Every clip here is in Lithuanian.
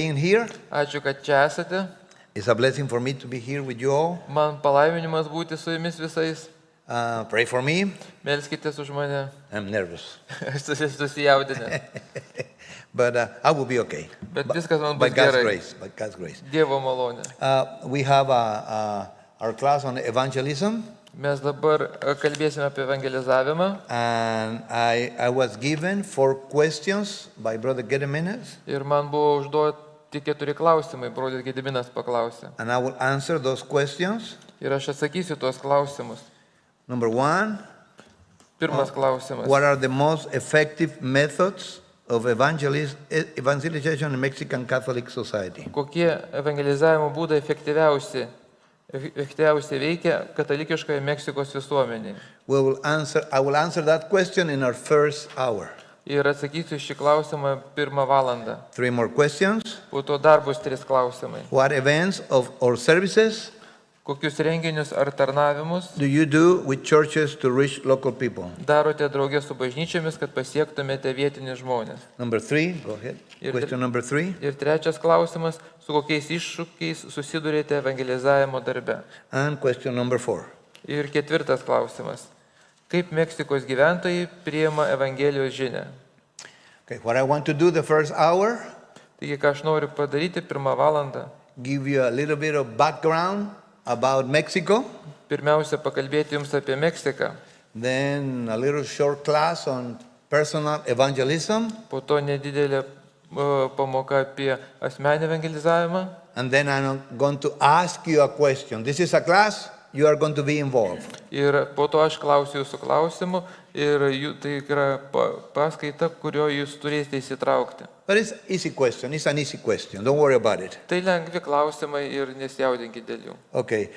being here. Ačiū, kad čia esate. It's a blessing for me to be here with you all. Man palaiminimas būti su jumis visais. Pray for me. Melskitės už mane. I'm nervous. Aš susijaudinęs. But I will be okay. Bet viskas man By bus God's gerai. grace. By God's grace. Dievo malonė. We have our class on evangelism. Mes dabar kalbėsime apie evangelizavimą. And I was given 4 questions by Brother Gediminas. Ir man buvo užduoti 4 klausimai. Brolis Gediminas paklausė. And I will answer those questions. Ir aš atsakysiu tuos klausimus. Number 1. Pirmas klausimas. What are the most effective methods of evangelization in Mexican Catholic society? Kokie evangelizavimo būdai efektyviausiai veikia katalikiškoje Meksikos visuomenėje? I will answer that question in our first hour. Ir atsakysiu šį klausimą 1 valandą. 3 more questions. Po to dar bus 3 klausimai. What events or services Kokius renginius ar tarnavimus do you do with churches to reach local people? darote draugė su bažnyčiomis, kad pasiektumėte vietinius žmonės? Number 3, go ahead. Question number 3. Ir trečias klausimas, su kokiais iššūkiais susidurėte evangelizavimo darbe? And question number 4. Ir ketvirtas klausimas, kaip Meksikos gyventojai priima Evangelijos žinią? Okay, what I want to do the first hour, Taigi, ką aš noriu padaryti 1 valandą? give you a little bit of background about Mexico, Pirmiausia, pakalbėti jums apie Meksiką, then a little short class on personal evangelism, po to nedidelė pamoka apie asmenį evangelizavimą. and then I'm going to ask you a question. This is a class, you are going to be involved. Ir po to aš klausiu jūsų klausimų ir tai yra paskaita, kurio jūs turėsite įsitraukti. But it's easy question, it's an easy question, don't worry about it. Tai lengvi klausimai ir nesijaudinkite dėl jų. Okay,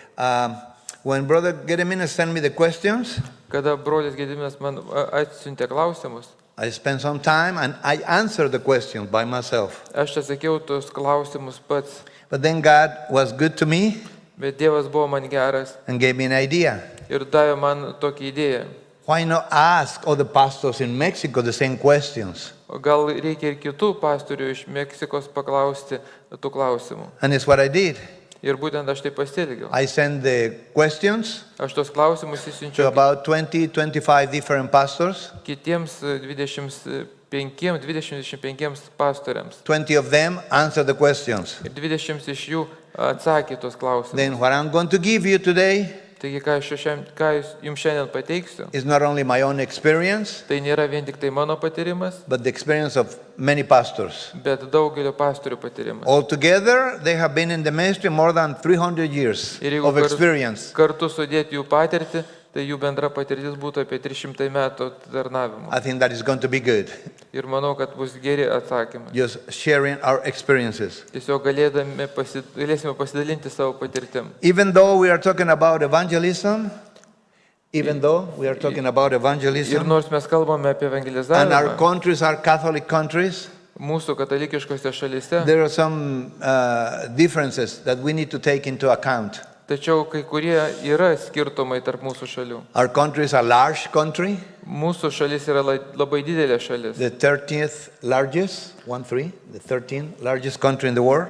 when Brother Gediminas sent me the questions, Kada brolis Gediminas man atsiuntė klausimus, I spent some time and I answered the questions by myself. aš atsakiau tos klausimus pats, But then God was good to me bet Dievas buvo man geras and gave me an idea. ir davė man tokią idėją. Why not ask other pastors in Mexico the same questions? O gal reikia ir kitų pastorių iš Meksikos paklausti tų klausimų. And it's what I did. Ir būtent aš tai pasielgiau. I sent the questions Aš tos klausimus to įsiunčiau about 20-25 different pastors. kitiems 20-25 pastoriams. 20 of them answered the questions. Ir 20 iš jų atsakė tos klausimus. Then what I'm going to give you today Taigi, ką jums šiandien pateiksiu, is not only my own experience, tai nėra vien tik tai mano patyrimas, but the experience of many pastors. bet daugelio pastorių patyrimas. Altogether, they have been in the ministry more than 300 years Ir jeigu of experience. kartu sudėti jų patirtį, tai jų bendra patirtis būtų apie 300 metų tarnavimo. I think that is going to be good, Ir manau, kad bus geri atsakymai. just sharing our experiences. Tiesiog galėsime pasidalinti savo patirtim. Even though we are talking about evangelism, Ir nors mes kalbame apie and our evangelizavimą, countries are Catholic countries, mūsų katalikiškose šalyse, there are some differences that we need to take into account. tačiau kai kurie yra skirtumai tarp mūsų šalių. Our country is a large country, Mūsų šalis yra labai didelė šalis. the 13th largest country in the world.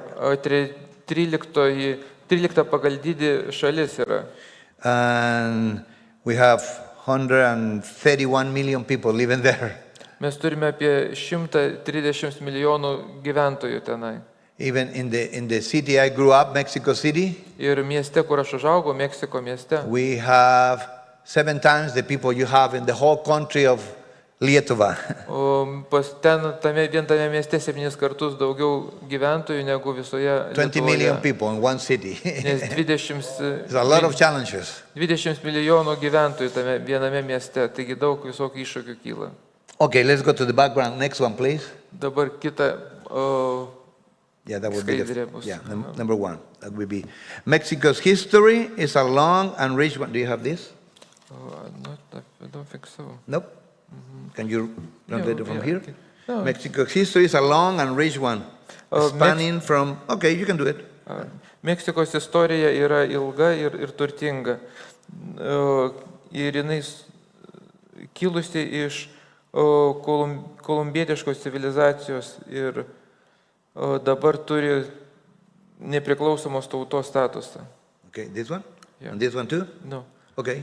13 pagal dydį šalis yra. And we have 131 million people living there. Mes turime apie 130 milijonų gyventojų tenai. Even in the city I grew up, Mexico City, Ir mieste, kur aš užaugau, Meksiko mieste, we have 7 times the people you have in the whole country of Lietuva. o vien tame mieste 7 kartus daugiau gyventojų negu visoje 20 million Lietuvoje. people in one city. Nes There's a lot of challenges. 20 milijonų gyventojų tame viename mieste, taigi daug visokių iššūkių kyla. Okay, let's go to the background. Next one, please. Dabar kita Yeah, that would be skaidrė bus. number 1. That would be Mexico's history is a long and rich one. Do you have this? I don't think so. Nope. Can you translate it from here? Okay. No. Mexico's history is a long and rich one, spanning from. Okay, you can do it. Meksikos istorija yra ilga ir turtinga. Ir jinai kilusi iš kolumbietiškos civilizacijos ir dabar turi nepriklausomos tautos statusą. Okay, this one? Yeah. And this one too? No, Okay.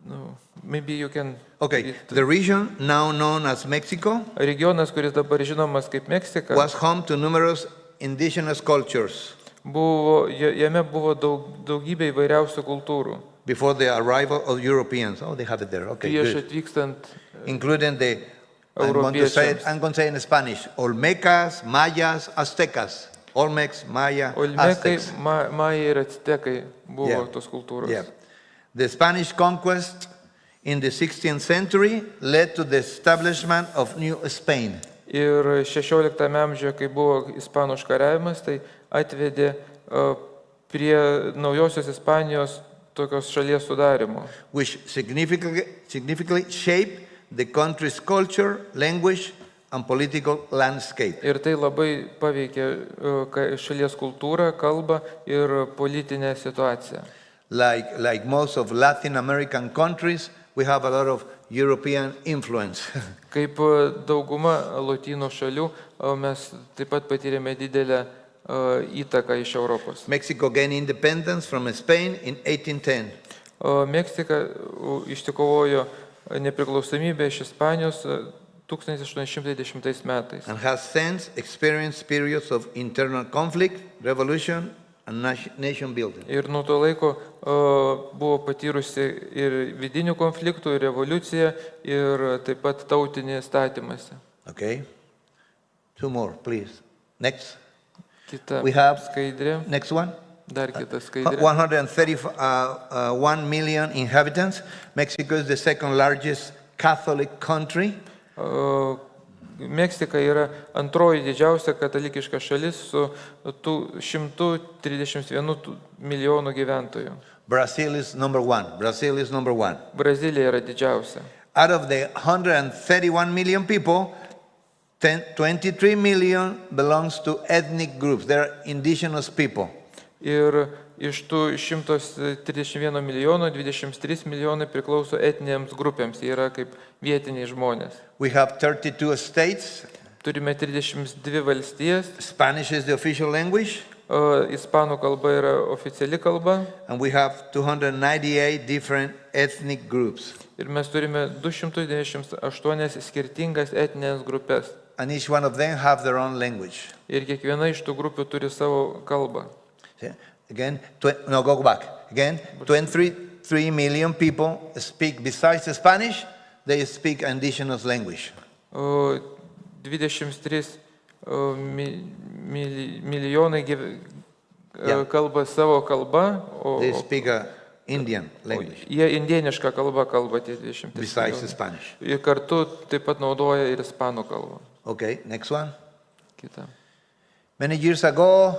no. Maybe you can... Okay, the region now known as Mexico Regionas, kuris dabar žinomas kaip Meksika, was home to numerous indigenous cultures jame buvo daugybė įvairiausių kultūrų. before the arrival of Europeans. Oh, they have it there. Okay, Prieš good. atvykstant Including the, I'm going to say it, Europiečiams. I'm going to say it in Spanish, Olmecas, Mayas, Aztecas. Olmecs, Maya, Olmekai, Aztecs. Majai ir Actekai buvo Yeah. tos kultūros. Yeah. The Spanish conquest in the 16th century led to the establishment of New Spain. Ir 16 amžiuje, kai buvo Ispanų užkariavimas, tai atvedė prie naujosios Ispanijos tokios šalies sudarimo. Which significantly shaped the country's culture, language, and political landscape. Ir tai labai paveikė šalies kultūrą, kalbą ir politinę situaciją. Like most of Latin American countries, we have a lot of European influence. Kaip dauguma lotynų šalių, mes taip pat patyrėme didelę įtaką iš Europos. Mexico gained independence from Spain in 1810. Meksika išsikovojo nepriklausomybę iš Ispanijos 1810 metais. And has since experienced periods of internal conflict, revolution, and nation building. Ir nuo to laiko buvo patyrusi ir vidinių konfliktų, ir revoliuciją, ir taip pat tautinį statymąsi. Okay? Two more, please. Next. Kita We have- skaidrė, Next one. dar kita skaidrė. 131 million inhabitants. Mexico is the second largest Catholic country. Meksika yra antroji didžiausia katalikiška šalis su 131 milijonų gyventojų. Brazil is number one. Brazil is number one. Brazilija yra didžiausia. Out of the 131 million people, 23 million belongs to ethnic groups. They're indigenous people. Ir iš tų 131 milijonų 23 milijonai priklauso etinėms grupėms, jie yra kaip vietiniai žmonės. We have 32 states. Turime 32 valstijas, Spanish is the official language. ispanų kalba yra oficiali kalba And we have 298 different ethnic groups. ir mes turime 298 skirtingas etinės grupės. And each one of them have their own language. Ir kiekviena iš tų grupių turi savo kalbą. See? Again, go back. Again, 23 million people speak, besides Spanish, they speak indigenous language. 23 milijonai Yeah. kalba savo kalbą, They speak Indian language, jie indienišką kalbą kalba tie 23 besides milijonai. Spanish. Ir kartu taip pat naudoja ir ispanų kalbą. Okay, next one. Kita. Many years ago,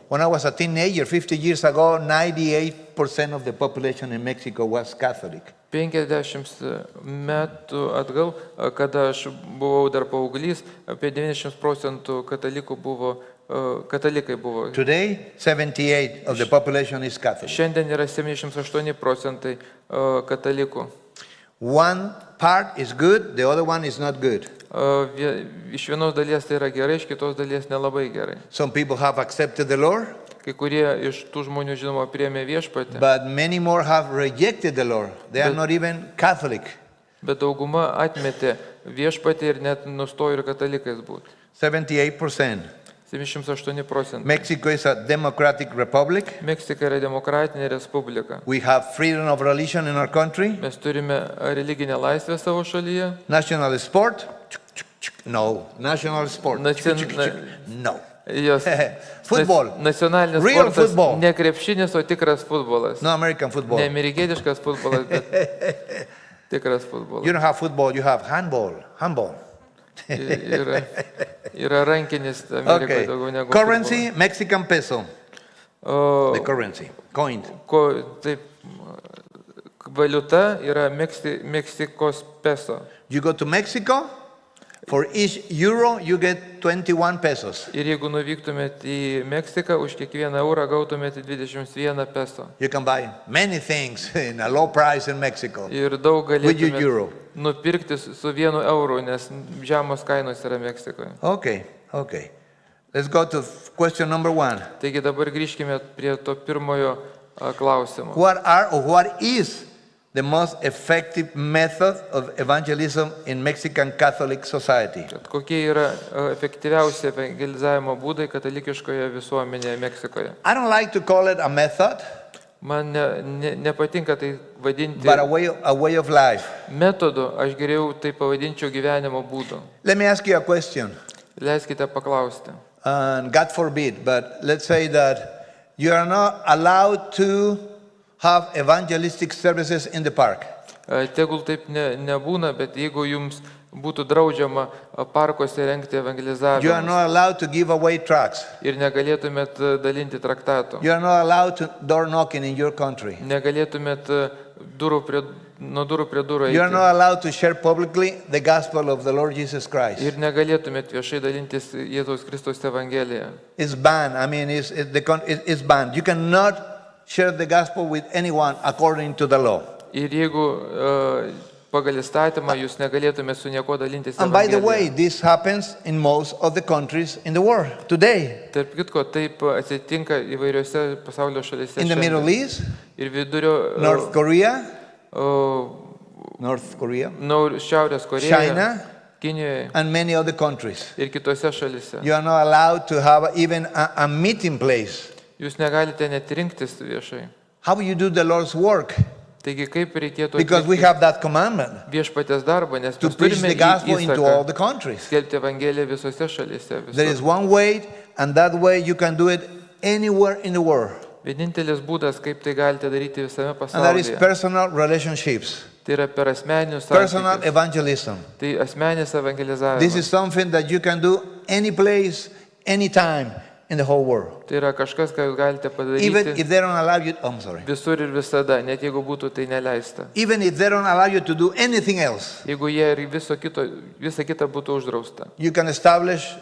when I was a teenager, 50 years ago, 98% of the population in Mexico was Catholic. 50 metų atgal, kada aš buvau dar paauglys, apie 90% katalikai buvo. Today, 78% of the population is Catholic. Šiandien yra 78% katalikų. One part is good, the other one is not good. Iš vienos dalies tai yra gerai, iš kitos dalies nelabai gerai. Some people have accepted the Lord, Kai kurie iš tų žmonių, žinoma, priėmė viešpatį, but many more have rejected the Lord. They are not even Catholic. bet dauguma atmetė viešpatį ir net nustojo ir katalikais būti. 78%. 78%. Mexico is a democratic republic. Meksika yra demokratinė respublika. We have freedom of religion in our country. Mes turime religinę laisvę savo šalyje. National sport? No. National sport? No. Jos Football. Nacionalinis Real sportas football. ne krepšinis, o tikras futbolas. No American football. Ne amerikietiškas futbolas, bet tikras You futbolas. don't have football, you have handball. Handball. Yra rankinis Amerikoje Okay. daugiau negu Currency, Mexican peso. futbolas. The currency. Coin. Taip, valiuta yra Meksikos peso. You go to Mexico, For each euro, you get 21 pesos. Ir jeigu nuvyktumėt į Meksiką, už kiekvieną eurą gautumėte 21 peso. You can buy many things in a low price in Mexico. Ir daug With your euro. galėtumėte nupirkti su 1 euru, nes žemos kainos yra Meksikoje. Okay, okay. Let's go to question number 1. Taigi dabar grįžkime prie to pirmojo klausimo. What is the most effective method of evangelism in Mexican Catholic society? Kad kokie yra efektyviausi evangelizavimo būdai katalikiškoje visuomenėje Meksikoje? I don't like to call it a method, Man nepatinka tai vadinti but a way of life. metodu, aš geriau tai pavadinčiau gyvenimo būdu. Let me ask you a question. Leiskite paklausti. And God forbid, but let's say that you are not allowed to have evangelistic services in the park. Tegul taip nebūna, bet jeigu jums būtų draudžiama parkuose rengti You are evangelizavimus not allowed to give away tracts. ir negalėtumėt dalinti traktatų, You are not allowed to door knocking in your country. negalėtumėt nuo durų prie durų You are eiti not allowed to share publicly the gospel of the Lord Jesus Christ. ir negalėtumėt viešai dalintis Jėzaus Kristaus evangeliją. It's banned. I mean, it's banned. You cannot share the gospel with anyone according to the law. Ir jeigu pagal įstatymą jūs negalėtumėt su nieko dalintis And by the way, evangeliją. this happens in most of the countries in the world today. Tarp kitko, taip atsitinka įvairiose pasaulio šalyse. In the Middle šiandien. East, Ir vidurio North Korea, Šiaurės Korejoje, China, Kinijoje and many other countries. ir kitose šalyse. You are not allowed to have even a meeting place. Jūs negalite net rinktis viešai. How will you do the Lord's work? Taigi kaip reikėtų Because we atlikti have that commandment viešpaties darbą, nes to mes preach turime the gospel into all įsaką the countries. skelbti evangeliją visose šalyse. There is Visur. one way, and that way you can do it anywhere in the world. Vienintelis būdas, kaip tai galite daryti visame And that is pasaulyje, personal relationships, tai yra per asmeninius personal santykius. evangelism. Tai asmenis This evangelizavimas. is something that you can do any place, anytime in the whole world. Tai yra kažkas, ką jūs galite Even padaryti if they don't allow you, I'm sorry. visur ir visada, net jeigu būtų tai neleista. Even if they don't allow you to do anything else, Jeigu jie ir visa kita būtų uždrausta. you can establish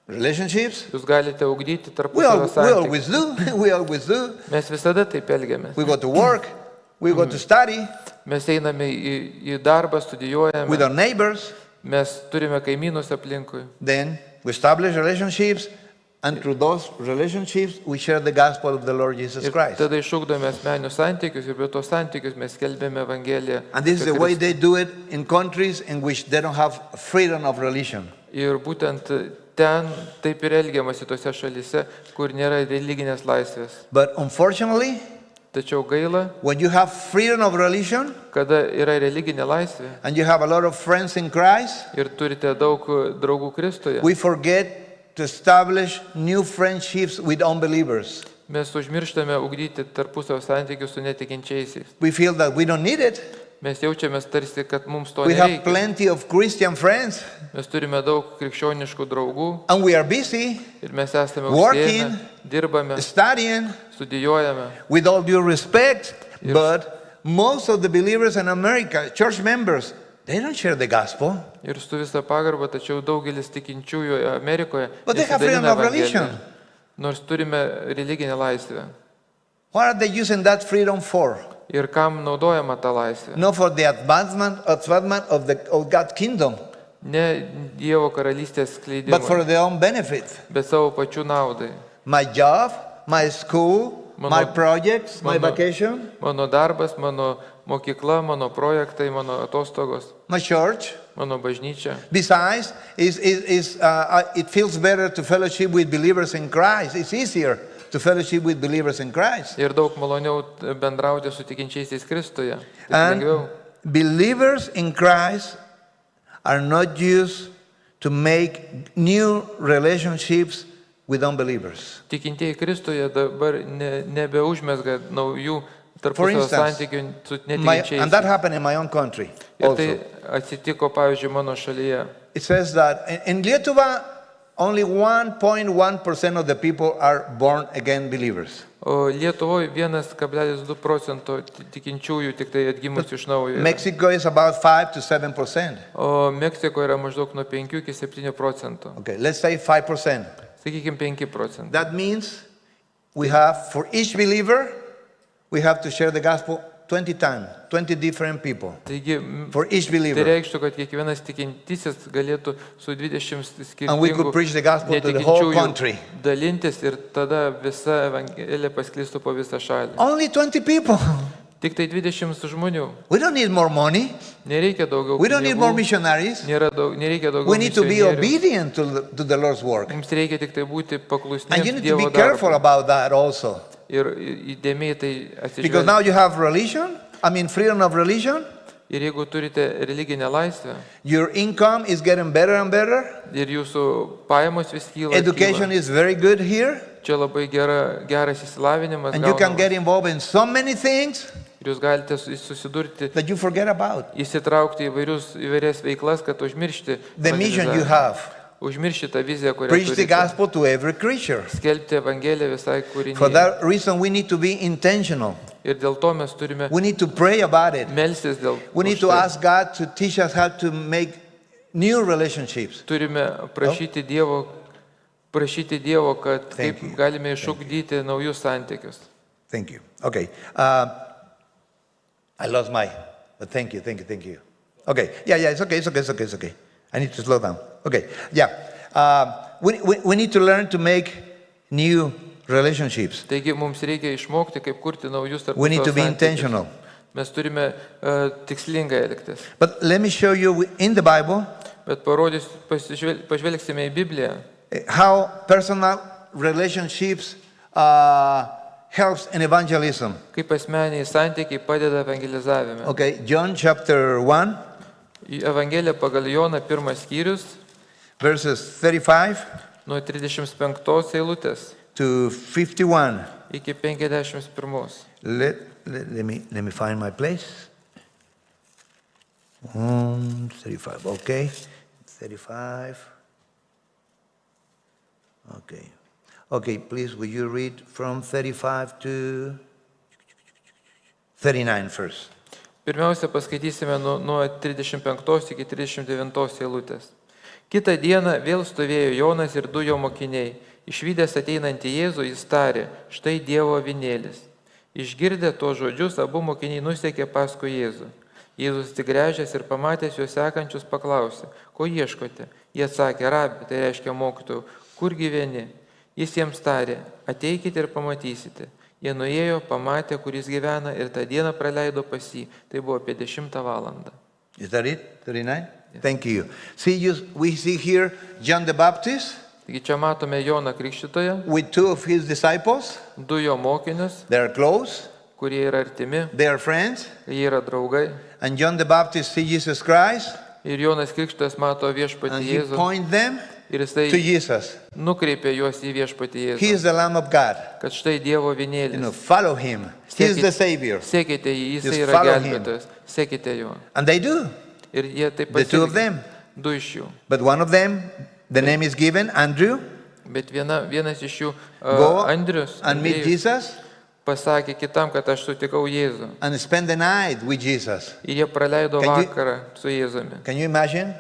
relationships. Jūs galite ugdyti We tarpusavio santykius. always do. We always do. Mes visada taip elgiamės. We go to work. We go to study Mes einame į darbą, with studijuojame, our neighbors. mes turime kaimynus aplinkui. Then we establish relationships, and through those relationships, we share the gospel of the Lord Jesus Ir Christ. tada išugdome asmeninius santykius ir prie tos santykius mes skelbėme Evangeliją. And this is apie the way Kristų. they do it in countries in which they don't have freedom of religion. Ir būtent ten taip ir elgiamasi tose šalyse, kur nėra religinės laisvės. But unfortunately, Tačiau gaila, when you have freedom of religion kada yra religinė laisvė and you have a lot of friends in Christ, ir turite daug draugų Kristuje, we forget to establish new friendships with unbelievers. mes užmirštame ugdyti tarpusavio santykius su netikinčiaisiais. We feel that we don't need it. Mes jaučiamės tarsi, kad mums to We have nereikia. plenty of Christian friends, Mes turime daug krikščioniškų draugų and we are busy ir mes esame Working. užsiėmę, dirbame, studying studijuojame. with all due respect. Yes. But most of the believers in America, church members, they don't share the gospel. Ir su visa pagarba, tačiau daugelis tikinčiųjų Amerikoje But they have freedom nesidalina of religion. Evangelija, nors turime religinę laisvę. What are they using that freedom for? Ir kam naudojama ta laisvė? Not for the advancement of God's kingdom, Ne Dievo karalystės but for skleidimui, their own benefit. bet savo pačių naudai. My job, my school, Mano- my projects, my mano- vacation, Mano darbas, mano mokykla, mano projektai, mano atostogos, my church. mano bažnyčia. Besides, it feels better to fellowship with believers in Christ. It's easier to fellowship with believers in Christ. Ir daug maloniau bendrauti su tikinčiaisiais Kristuje. Taip And lengviau. believers in Christ are not used to make new relationships with unbelievers. Tikintieji Kristuje dabar nebeužmesga naujų For tarpusavio instance, santykių su and that netikinčiais. happened in my own country Ir tai also. atsitiko, pavyzdžiui, mano šalyje. It says that in Lietuva, only 1.1% of the people are born again believers. O Lietuvoje 1,2 procento tikinčiųjų tik tai atgimusių iš naujo. Mexico is about 5 to 7%. O Meksikoje yra maždaug nuo 5 iki 7 procentų. Okay, let's say 5%. Sakykime 5 procentų. That means we have, for each believer, we have to share the gospel 20 times, 20 different people. Taigi, For each tai believer. reikštų, kad kiekvienas tikintysis galėtų su 20 And we could skirtingų preach the gospel to the whole netikinčiųjų country. dalintis ir tada visa evangelija pasklistų po visą šalį. Only 20 people. Tik tai 20 žmonių. We don't need more money. Nereikia daugiau We don't need more pinigų, missionaries. nereikia daugiau We need to be misionierių. obedient to the Lord's work. Mums reikia tik tai būti And you paklusniems need to Dievo be careful darbui. about that also. Ir įdėmiai tai Because atsižvelgti. now you have religion, freedom of religion. Ir jeigu turite religinę laisvę Your income is getting better and better. ir jūsų pajamos vis kyla, Education is very good here. čia labai geras įsilavinimas, And you can gaunamas. get involved in so many things Ir jūs galite susidurti, that you forget about. įsitraukti įvairias veiklas, kad užmiršti The mission you evangelizavimą. have. Užmiršti tą viziją, kurią Preach the turite. gospel to every creature. Skelbti Evangeliją visai For kūrinį. that reason, we need to be intentional. Ir dėl to mes turime We need to pray about it. melstis dėl We need už to tai. ask God to teach us how to make new relationships. Turime prašyti Dievo, kad Thank kaip you. galime išugdyti naujus santykius. Thank you. Okay. I lost my, but thank you. Okay. Yeah, it's okay. I need to slow down. Okay. Yeah. We need to learn to make new relationships. Taigi mums reikia išmokti, kaip kurti naujus We need to tarpusavio be santykius. intentional. Mes turime tikslingai elgtis. But let me show you in the Bible Bet pažvelgsime į Bibliją, how personal relationships helps in evangelism. kaip asmeniai santykiai padeda evangelizavime. Okay, John chapter 1, Į Evangeliją pagal Joną 1 skyrius verses 35 nuo 35 eilutės to 51. iki 51. Let me find my place. 35, okay. 35. Okay, please, will you read from 35 to 39 first? Pirmiausia, paskaitysime nuo 35 iki 39 eilutės. Kitą dieną vėl stovėjo Jonas ir du jo mokiniai. Išvydęs ateinantį Jėzų, jis tarė, štai Dievo avinėlis. Išgirdę tuos žodžius, abu mokiniai nusekė paskui Jėzų. Jėzus atsigręžęs ir pamatęs juos sekančius paklausė, ko ieškote? Jie atsakė, rabi, tai reiškia mokytojau, kur gyveni? Jis jiems tarė, ateikite ir pamatysite. Jie nuėjo, pamatė, kur jis gyvena ir tą dieną praleido pas jį. Tai buvo apie 10 valandą. Is that it? 39? Yes. Thank you. We see here John the Baptist Taigi čia matome Joną Krikštytoją, with two of his disciples. du jo mokinius, They are close, kurie yra artimi, they are friends. jie yra draugai. And John the Baptist sees Jesus Christ Ir Jonas Krikštytojas mato and viešpatį he Jėzų points them ir to jisai Jesus. nukreipia juos į viešpatį He Jėzų. is the Lamb of God. Kad štai Dievo avinėlis. Follow him. He is the Savior. Sekite jį, jisai Just yra follow him. gelbėtojas. Sekite juo. And they do. Ir jie taip The two of pasielgia. them. Du iš jų. But one of them, the name is given, Andrew, Bet vienas iš jų, go Andrius, and meet Jesus pasakė kitam, kad aš sutikau Jėzų. and spend the night with Jesus. Ir jie praleido Can you- vakarą su Jėzumi. Can you imagine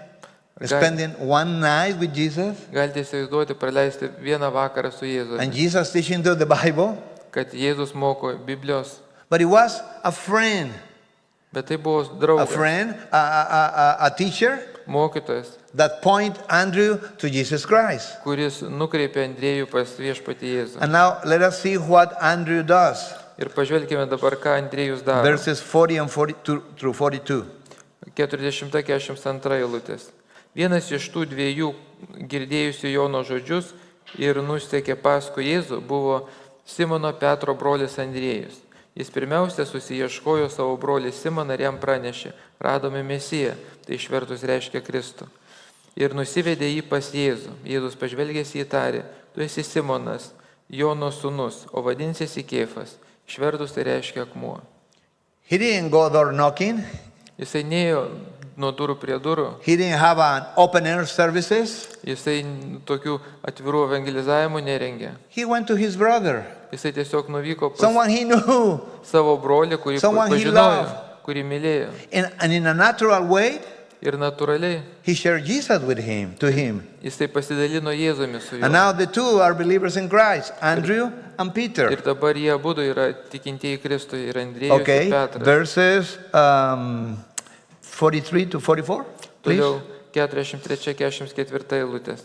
spending one night with Jesus? Galite įsivaizduoti praleisti vieną vakarą su Jėzumi. And Jesus teaching through the Bible. Kad Jėzus moko Biblijos. But he was a friend, Bet tai buvo a draugas, friend, a teacher mokytojas, that point Andrew to Jesus Christ. kuris nukreipė Andriejų pas viešpatį Jėzų. And now let us see what Andrew does. Ir pažvelkime dabar, ką Andriejus daro. Verses 40 and 42 through 42. 40-42 eilutės. Vienas iš tų dviejų girdėjusių Jono žodžius ir nusekė paskui Jėzų buvo Simono Petro brolis Andriejus. Jis pirmiausia susiieškojo savo brolį Simoną ir jam pranešė, radome Mesiją, tai išvertus reiškia Kristų. Ir nusivedė jį pas Jėzų. Jėzus pažvelgęs jį tarė, tu esi Simonas, Jono sūnus, o vadinsiesi Kėfas. Išvertus tai reiškia akmuo. He didn't go there knocking. Jisai neėjo nuo durų prie durų. He didn't have an open air services. Jisai tokių atvirų evangelizavimų nerengė. He went to his brother, Jisai tiesiog nuvyko pas someone he knew. savo brolį, kurį Someone he pažinojo, loved. kurį mylėjo. And in a natural way, Ir natūraliai he shared Jesus with him, to him. jisai pasidalino Jėzumi su juo. And now the two are believers in Christ, Andrew and Peter. Ir dabar jie abudu yra tikintieji Kristuje, ir Andriejus, Okay, ir Petras. verses 43 to 44, please. Toliau 43-44 eilutės.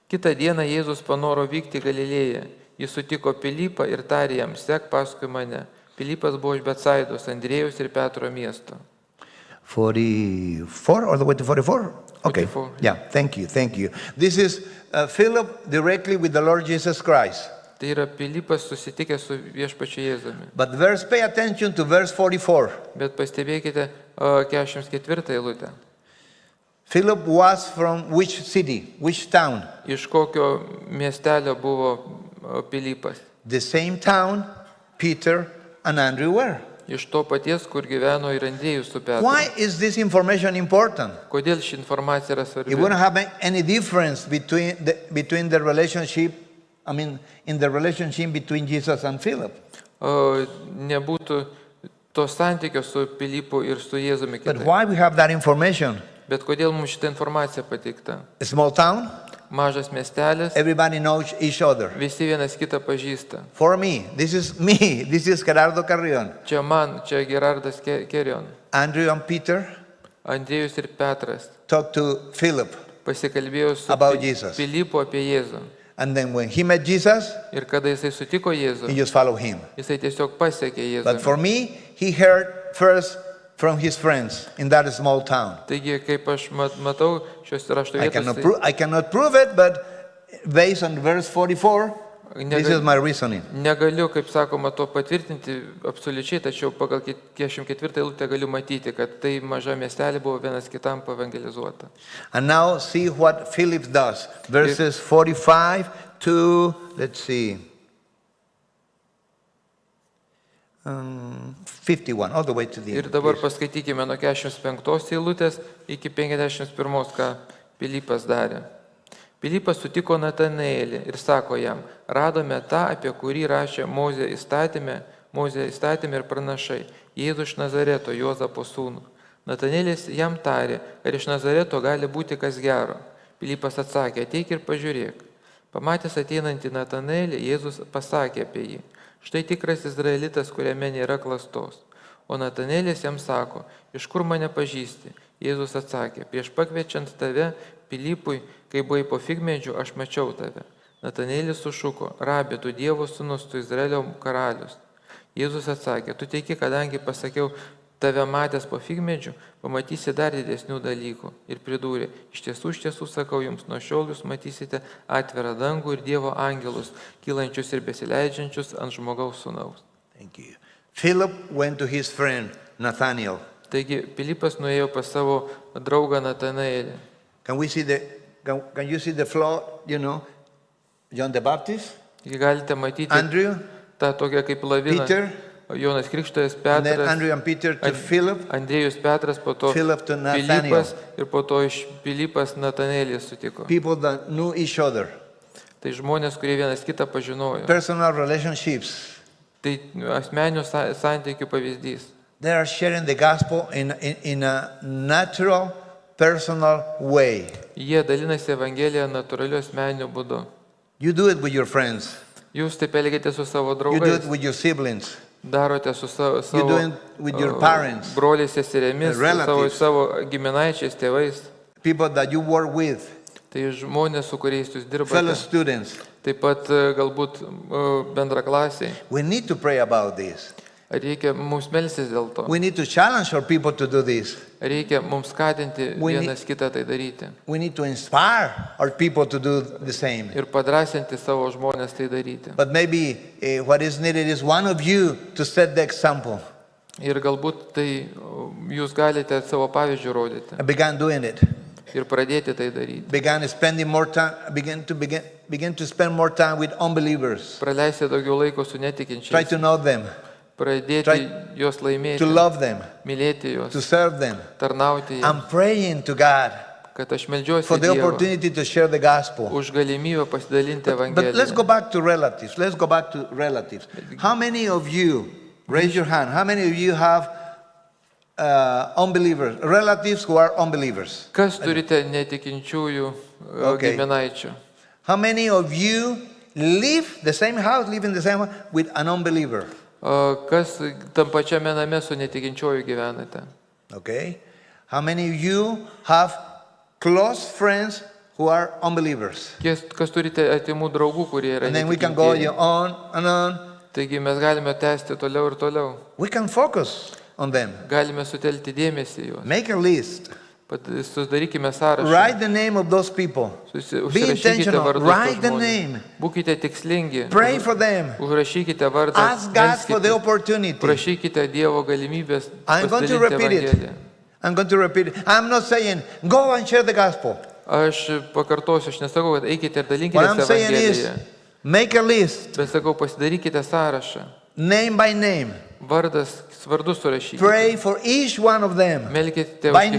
Kitą dieną Jėzus panoro vykti į Galilėją. Jis sutiko Pilypą ir tarė jam, sek paskui mane. Pilypas buvo iš Betsaidos, Andriejus ir Petro miesto. 44, all the way to 44? Okay, 44, yeah, thank you, thank you. This is Philip directly with the Lord Jesus Christ. Tai yra Pilypas susitikęs su viešpačiu Jėzumi. But pay attention to verse 44. Bet pastebėkite 44 eilutę. Philip was from which city, which town? Iš kokio miestelio buvo Pilypas? The same town Peter and Andrew were. Iš to paties, kur gyveno ir Andriejus su Petru. Why is this information important? Kodėl ši informacija yra svarbi? It wouldn't have any difference between the relationship, in the relationship between Jesus and Philip. Nebūtų to santykio su Pilypu ir su Jėzumi But kitaip. why we have that information? Bet kodėl mums šitą informaciją pateikta? A small town, Mažas miestelis, everybody knows each other. visi vienas kitą pažįsta. For me, this is Gerardo Carrion. Čia man, čia Gerardas Kerion. Andrew and Peter Andriejus ir Petras talked to Philip, pasikalbėjo su About Jesus. Pilypu apie Jėzų. and then when he met Jesus, Ir kada jisai sutiko he Jėzų, just followed him. jisai tiesiog pasiekė But Jėzų. for me, he heard first from his friends in that small town. Taigi, kaip aš matau, šios rašto I cannot prove it, but based on verse 44, this is my reasoning. negaliu, kaip sakoma, to patvirtinti absoliučiai, tačiau pagal 44 eilutę galiu matyti, kad tai maža miestelė buvo vienas kitam pavangelizuota. And now see what Philip does. Verses 45 to, let's see, 51, all the way to the Ir end. dabar please. paskaitykime nuo 45 eilutės iki 51, ką Pilypas darė. Pilypas sutiko Natanaelį ir sako jam, radome tą, apie kurį rašė Mozė įstatymė ir pranašai, Jėzų iš Nazareto, Juozapo sūnų. Natanaelis jam tarė, ar iš Nazareto gali būti kas gero. Pilypas atsakė, ateik ir pažiūrėk. Pamatęs ateinantį Natanaelį, Jėzus pasakė apie jį. Štai tikras izraelitas, kuriame nėra klastos. O Natanaelis jam sako, iš kur mane pažįsti? Jėzus atsakė, prieš pakviečiant tave Pilypui, kai buvai po figmedžiu, aš mačiau tave. Natanaelis sušuko, rabi, tu Dievo sūnus, tu Izraelio karalius. Jėzus atsakė, tu teiki, kadangi pasakiau, tave matęs po figmedžiu, pamatysi dar didesnių dalykų. Ir pridūrė, iš tiesų sakau jums, nuo šiol jūs matysite atvirą dangų ir Dievo angelus, kylančius ir besileidžiančius ant žmogaus sūnaus. Thank you. Philip went to his friend Nathaniel. Taigi Pilypas nuėjo pas savo draugą Natanaelį. Can you see the floor, John the Baptist, Taigi galite matyti Andrew, tą tokią kaip laviną. Peter, Jonas Krikštojas, and then Petras, Andrew and Peter to Philip, Andriejus Petras, po to Philip to Nathaniel. Pilypas ir po to iš Pilypas Natanaelį sutiko. people that knew each other, Tai žmonės, kurie vienas kitą pažinojo. personal relationships. Tai asmeninių santykių pavyzdys. They are sharing the gospel in a natural, personal way. Jie dalinasi Evangeliją natūraliu asmeniniu būdu. You do it with your friends. Jūs taip elgiate su savo You do it draugais, with your siblings. darote su You do it with your parents, broliais, seserėmis, relatives. savo giminaičiais, tėvais. people that you work with, Tai žmonės, su kuriais jūs fellow dirbate. students. Taip pat galbūt bendraklasiai. We need to pray about this. Reikia mums melstis dėl to. We need to challenge our people to do this. Reikia mums skatinti We vienas kitą tai daryti. We need to inspire our people to do the same. Ir padrasinti savo žmonės tai daryti. But maybe what is needed is one of you to set the example. Ir galbūt tai jūs galite savo pavyzdžių rodyti. I began doing it. Ir pradėti tai daryti. Began spending more time. Begin to spend more time with unbelievers. Praleisti daugiau laiko su Try netikinčiais. to know them. pradėti Try juos laimėti, to love them, mylėti to juos, serve them. tarnauti jiems, I'm praying to God kad aš meldžiuosi for the Dievą opportunity to share the gospel. už galimybę pasidalinti But let's go Evangeliją. back to relatives. Let's go back to relatives. How many of you, raise your hand, how many of you have unbelievers, relatives who are unbelievers? Kas turite netikinčiųjų Okay. giminaičių? How many of you live the same house, live in the same house with an unbeliever? Kas tam pačiame name su netikinčiuoju gyvenate? Okay. How many of you have close friends who are unbelievers? Kas turite atimų draugų, kurie yra And then we can go netikintieji? on and on. Taigi mes galime tęsti toliau ir toliau. We can focus on them. Galime sutelkti dėmesį į juos. Make a list. Sudarykime sąrašą. Write the name of those people. Be Užsirašykite intentional. vardus tų Write the žmonių. name. Būkite tikslingi. Pray for them. Užrašykite vardą. Ask God for the melskite. opportunity. Prašykite Dievo galimybės I'm going to pasidalinti repeat it. Evangeliją. I'm going to repeat it. I'm not saying go and share the gospel. Aš pakartosiu, aš nesakau, kad eikite ir What I'm dalinkite saying is Evangeliją. make a list, Bet sakau, pasidarykite sąrašą. name by name. Vardus surašykite. Pray for each one of them. Melkite By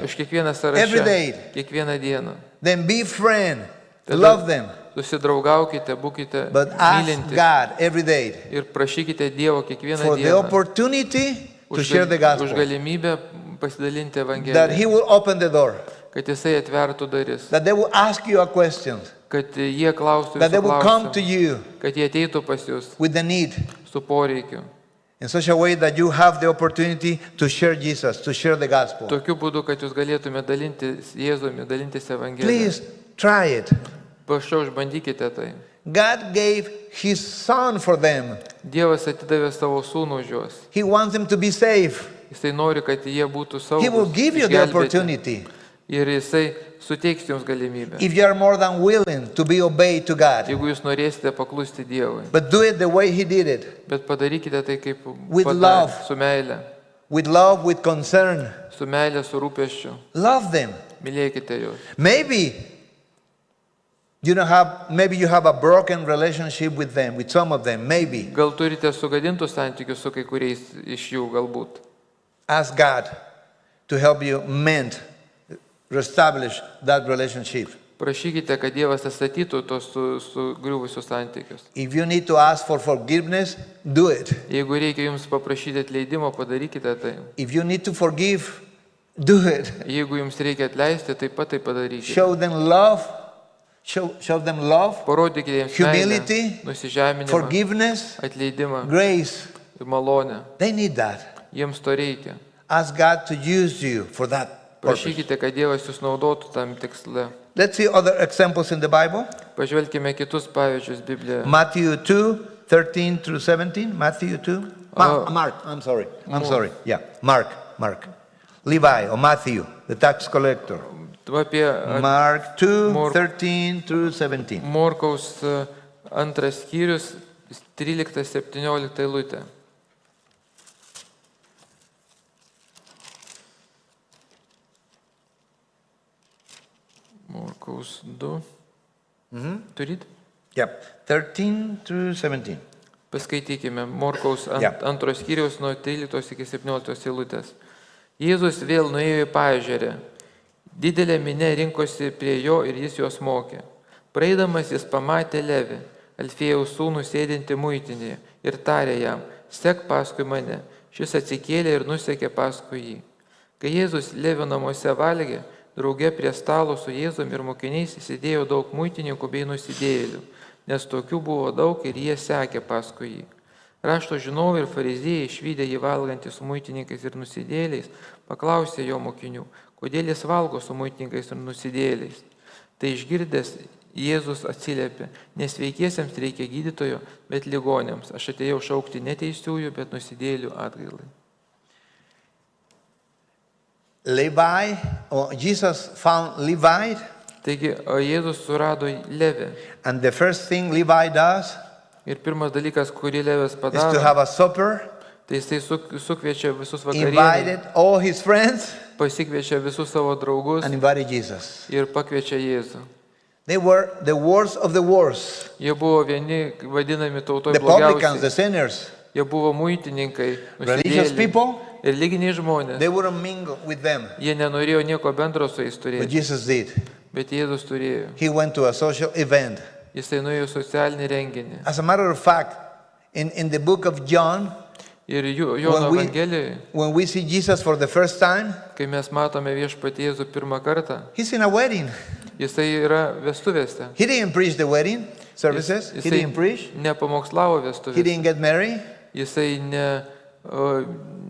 už kiekvieną every sąrašą. day. Kiekvieną dieną. Then be friend. Tada Love them. Susidraugaukite, būkite But ask mylintis. God every day Ir prašykite Dievo kiekvieną for the dieną. opportunity to Už share the gospel. galimybę pasidalinti That Evangeliją. He will open the door. Kad Jisai atvertų duris. That they will ask you a question. Kad jie klaustų That they visų will come to klausimų. you Kad jie ateitų pas jūs with the need su poreikiu. in such a way that you have the opportunity to share Jesus, to share the gospel. Tokiu būdu, kad jūs galėtumėte dalintis Jėzumi, dalintis Evangeliją. Please try it. Prašau, išbandykite tai. God gave His Son for them. Dievas atidavė savo sūnų už juos. He wants them to be safe. Jisai nori, kad jie būtų He will saugus. give you the išgelbėti. opportunity Ir Jisai suteiks jums galimybę. if you are more than willing to be obeyed to God. Jeigu jūs norėsite paklusti Dievui. But do it the way He did it, Bet padarykite tai kaip With padarė, love. su meile. with love, with concern. Su meile, su rūpesčiu. Love them. Mylėkite juos. Maybe maybe you have a broken relationship with them, with some of them, maybe. Gal turite sugadintus santykius su kai kuriais iš jų galbūt. Ask God to help you mend, reestablish that relationship. Prašykite, kad Dievas atstatytų tos sugriuvusius santykius. If you need to ask for forgiveness, do it. Jeigu reikia jums paprašyti atleidimo, padarykite tai. If you need to forgive, do it. Jeigu jums reikia atleisti, taip pat tai padarykite. Show them love. Show them love, Parodykite jiems humility, meilę, nusižeminimą, forgiveness, atleidimą grace. ir malonę. They need that. Jiems to reikia. Ask God to use you for that purpose. Prašykite, kad Dievas jūs naudotų tam tiksle. Let's see other examples in the Bible. Pažvelkime kitus pavyzdžius Biblijoje. Matthew 2, 13 through 17. Matthew 2. Mark, I'm sorry. Yeah, Mark. Levi or Matthew, the tax collector. Apie Mark 2, More- 13 through 17. Morkaus antras skyrius, 13-17 eilutė. Morkaus 2. Turit? Yeah, 13 through 17. Paskaitykime Morkaus Yeah. antros skyriaus nuo 13 iki 17 eilutės. Jėzus vėl nuėjo į paežerę. Didelė minė rinkosi prie jo ir jis juos mokė. Praeidamas jis pamatė Levį, Alfėjaus sūnų sėdinti muitinėje ir tarė jam, sek paskui mane. Šis atsikėlė ir nusekė paskui jį. Kai Jėzus Levio namuose valgė, drauge prie stalo su Jėzumi ir mokiniais sėdėjo daug muitininkų bei nusidėjėlių, nes tokių buvo daug ir jie sekė paskui jį. Rašto žinovai ir fariziejai, išvydę jį valgantį su muitininkais ir nusidėjėliais, paklausė jo mokinių, kodėl jis valgo su muitininkais ir nusidėjėliais. Tai išgirdęs Jėzus atsiliepė, nesveikiesiems reikia gydytojo, bet ligonėms. Aš atėjau šaukti ne teisiųjų, bet nusidėjėlių atgailai. Levi, or Jesus found Levi, Taigi Jėzus surado Levį. and the first thing Levi does Ir pirmas dalykas, kurį Levis is to padaro, have a supper, tai jisai sukviečia visus vakarienę, invited all his friends, pasikviečia visus savo draugus and invited Jesus. ir pakviečia Jėzų. They were the worst of the worst. Jie buvo vieni vadinami tautoje The publicans, the blogiausiai. sinners. Jie buvo muitininkai, Religious nusidėjėliai, people, religiniai žmonės. they wouldn't mingle with them. Jie nenorėjo nieko bendro su jais But turėti, Jesus did. bet Jėzus turėjo. He went to a social event. Jisai nuėjo į socialinį renginį. As a matter of fact, in the book of John, Ir Jono When we- Evangelijoje, when we see Jesus for the first time, kai mes matome viešpatį Jėzų pirmą kartą, he's in a wedding. jisai yra vestuvėse. He didn't preach the wedding services. He Jisai didn't preach. nepamokslavo He vestuvėse. didn't get married. Jisai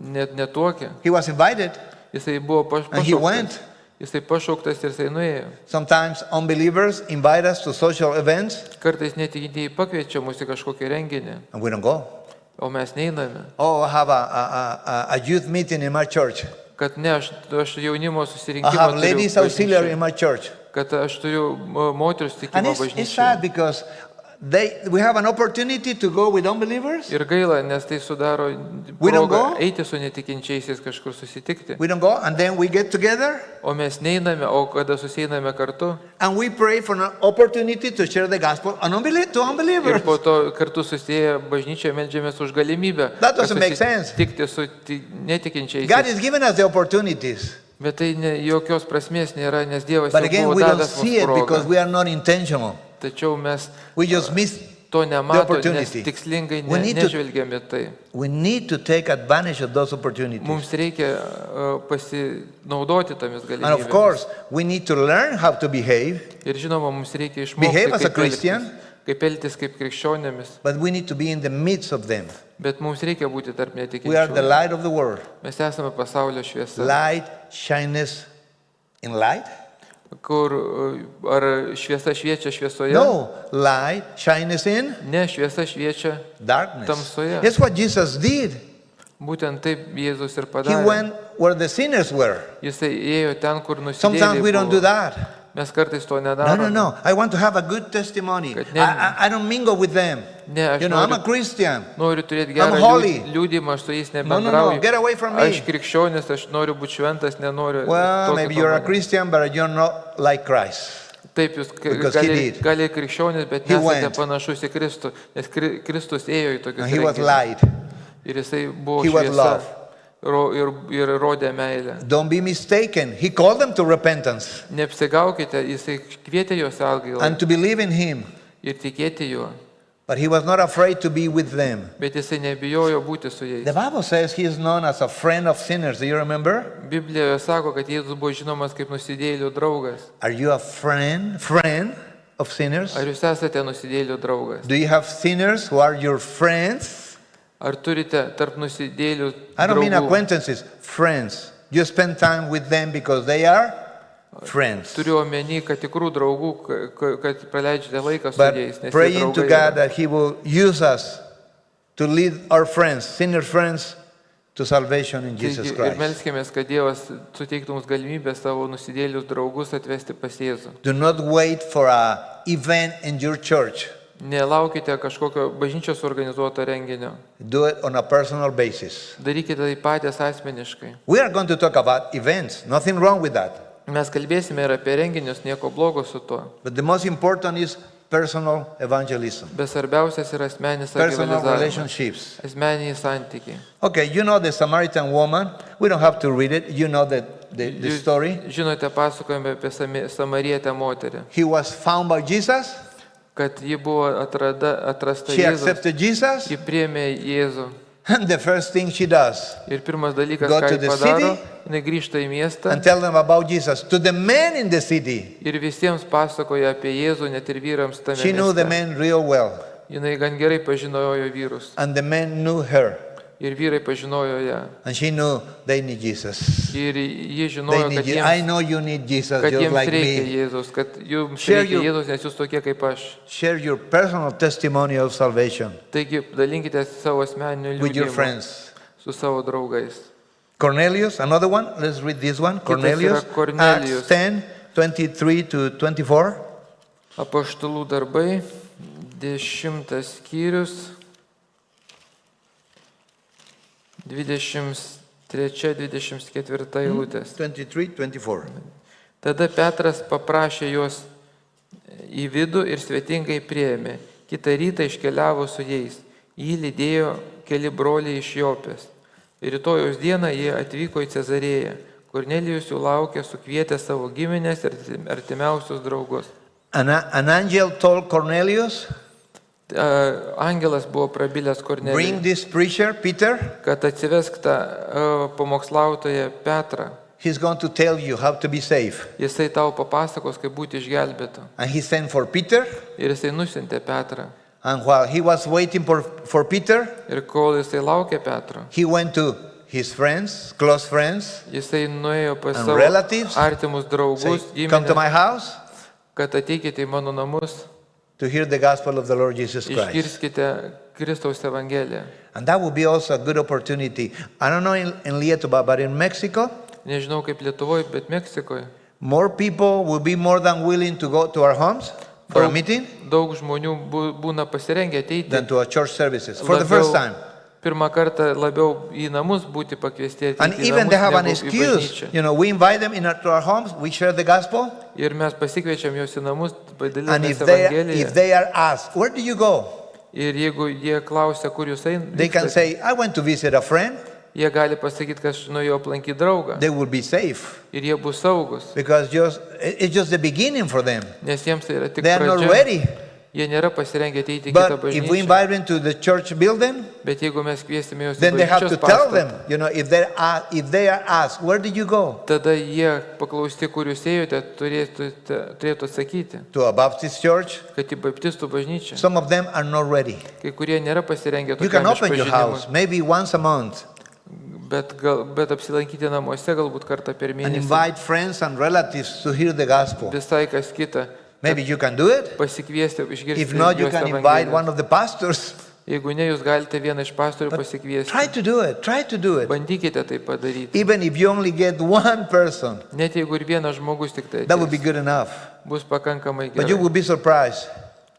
net netuokė. He was invited. Jisai buvo And he pašauktas. went. Jisai pašauktas ir jisai nuėjo. Sometimes unbelievers invite us to social events Kartais netikintieji pakviečia mus į kažkokį renginį, and we don't go. o mes neiname. Oh, I have a youth meeting in my church. Kad ne, aš jaunimo I susirinkimą have turiu ladies auxiliary in bažnyčioje. my church. Kad aš turiu moterų And susitikimą it's sad bažnyčioje. because we have an opportunity to go with unbelievers. Ir gaila, nes tai sudaro We don't progą go? eiti su netikinčiaisiais kažkur susitikti. We don't go, and then we get together O mes neiname, o kada suseiname kartu and we pray for an opportunity to share the gospel to ir unbelievers. po to kartu susėję bažnyčioje meldžiamės už galimybę That doesn't make sense. susitikti su God netikinčiaisiais. is giving us the opportunities. Bet tai jokios prasmės nėra, nes Dievas But jau again, buvo we don't davęs see mums it because progą. we are not intentional. Tačiau mes We just miss. to the nematome, nes opportunity. tikslingai We need to- nežvelgiame tai. We need to take advantage of those opportunities. Mums reikia pasinaudoti tomis And of galimybėmis. course, we need to learn how to behave, Ir žinoma, mums reikia išmokti, Behave as a kaip Christian. elgtis, kaip elgtis kaip krikščionėmis. but we need to be in the midst of them. Bet mums reikia būti tarp We are the netikinčių. light of the world. Mes esame pasaulio šviesa. Light shines in light? Kur ar šviesa šviečia šviesoje? No, light shines in Ne, šviesa šviečia. darkness. Tamsoje. That's what Jesus did. Būtent taip Jėzus ir He padarė. went where the sinners were. Jisai ėjo ten, kur Sometimes we nusidėjėliai don't do buvo. that. Mes kartais to No, nedarome. no, no. I want to have a good testimony. Kad ne- I don't mingle with them. Ne, aš You know, I'm a noriu, Christian. noriu turėti I'm gerą holy. liūdimą, aš su jais No, no, no. nebendrauju. Get away from me. Aš krikščionis, aš noriu būti šventas, nenoriu. Well, tokio maybe you're a pamokymo. Christian, but you're not like Christ. Taip, jūs Because he did. gali krikščionis, bet He nesate went. panašus į Kristų, nes Kristus ėjo į tokius And he was renginius. light. Ir jisai buvo He was šviesa love. ir rodė meilę. Don't be mistaken. He called them to repentance Neapsigaukite, jisai kvietė juos atgailą and to believe in him. ir tikėti juo, But he was not afraid to be with them. bet jisai nebijojo būti su The jais. Bible says he is known as a friend of sinners. Do you remember? Biblijoje sako, kad Jėzus buvo žinomas kaip nusidėjėlių draugas. Are you a friend of sinners? Ar jūs esate nusidėjėlių draugas? Do you have sinners who are your friends? Ar turite tarp nusidėjėlių I don't mean draugų? acquaintances, friends. You spend time with them because they are friends. Turiu omeny, kad tikrų draugų, kad praleidžiate laiką su But jais, nes jie praying to draugai God yra. that He will use us to lead our friends, sinner friends, to salvation in Jesus Taigi, ir Christ. melskimės, kad Dievas suteiktų mums galimybę savo nusidėjėlius draugus atvesti pas Jėzų. Do not wait for an event in your church. Nelaukite kažkokio bažnyčios organizuoto renginio. Do it on a personal basis. Darykite tai patys asmeniškai. We are going to talk about events. Nothing wrong with that. Mes kalbėsime ir apie renginius, nieko blogo su tuo. But the most important is personal evangelism, Bet svarbiausias yra asmenis personal evangelizavimas. relationships. Asmeniniai santykiai. Okay, you know the Samaritan woman. We don't have to read it. You know the Jūs story. žinote pasakojame apie samarietę moterį, He was found by Jesus. kad ji buvo atrasta She Jėzus, accepted Jesus. ji priėmė Jėzų. And the first thing she does Ir pirmas dalykas, Go ką to ji the padaro, city jinai grįžta į miestą and tell them about Jesus. To the men in the city. ir visiems pasakoja apie Jėzų, net ir vyrams tame She knew the mieste. men real well. Jinai gan gerai pažinojo vyrus And the men knew her. ir vyrai pažinojo ją. And she knew they need Jesus. Ir ji They žinojo, need kad you. I jiems, know you need Jesus kad just jiems like reikia me. Jėzus, kad jums Share reikia your- Jėzus, nes jūs tokie kaip aš. Share your personal testimony of salvation Taigi dalinkite savo asmeniniu with your liudijimu friends. su savo draugais. Cornelius, another one. Let's read this one. Cornelius, yra Cornelius. Acts 10, 23 to 24. Apaštalų darbai, 10 skyrius, 23-24 eilutės. 23, 24. Tada Petras paprašė juos į vidų ir svetingai priėmė. Kitą rytą iškeliavo su jais. Jį lydėjo keli broliai iš Jopės. Rytojaus dieną jie atvyko į Cezarėją. Kornelijus jų laukė, sukvietė savo giminės ir artimiausius draugus. An angel told Cornelius, Angelas buvo prabilęs bring Kornelijui, this preacher, Peter. kad atsivesk tą pamokslautoją Petrą. He's going to tell you how to be safe. Jisai tau papasakos, kaip būti išgelbėtu. And he sent for Peter. Ir jisai nusintė Petrą. And while he was waiting for Peter, Ir kol jisai laukė Petro, he went to his friends, close friends, jisai nuėjo pas And savo relatives? artimus draugus, say, come to my giminės, house kad ateikite į mano namus, to hear the gospel of the Lord Jesus Christ. išgirskite Kristaus Evangeliją. And that would be also a good opportunity. I don't know in Lietuva, but in Mexico, Nežinau kaip Lietuvoje, bet Meksikoje more people will be more than willing to go to our homes for a meeting daug žmonių būna pasirengę ateiti than to our church services for the first time. pirmą kartą labiau į namus būti pakviesti And ateiti į even they have an namus negu į excuse. bažnyčią. You know, we invite them to our homes, we share the gospel, Ir mes pasikviečiam juos į namus, and padalinamės if Evangeliją. they are asked, where do you go? Ir jeigu jie klausia, kur jūs They can einate, say, I went to visit a friend. jie gali pasakyti, kad aš nuėjau aplankyti draugą. They will be safe Ir jie bus saugus, because it's just the beginning for them. nes jiems tai yra tik They are not pradžia. ready. Jie nėra pasirengę ateiti į kitą But if we bažnyčią. invite them to the church building, Bet jeigu mes kviesime juos į then they have to bažnyčios tell them, pastatą, you know, if they are asked, where did you go? tada jie paklausti, kur jūs ėjote, turėtų atsakyti, To a Baptist church. kad į baptistų bažnyčią. Some of them are not ready. Kai kurie nėra pasirengę You can tokiam open your house išpažinimui, maybe once a month bet apsilankyti namuose galbūt kartą per and mėnesį. invite friends and relatives to hear the gospel. Visai kas kita. Maybe you can do it. Pasikviesti, išgirsti If not, you jos can invite one Evangelijos. of the pastors. Jeigu ne, jūs galite vieną iš pastorių Try pasikviesti. to do it. Try to do it. Bandykite tai padaryti. Even if you only get one person, Net jeigu ir vienas žmogus tik tai that would be ateis, good enough. bus pakankamai But you gerai. will be surprised.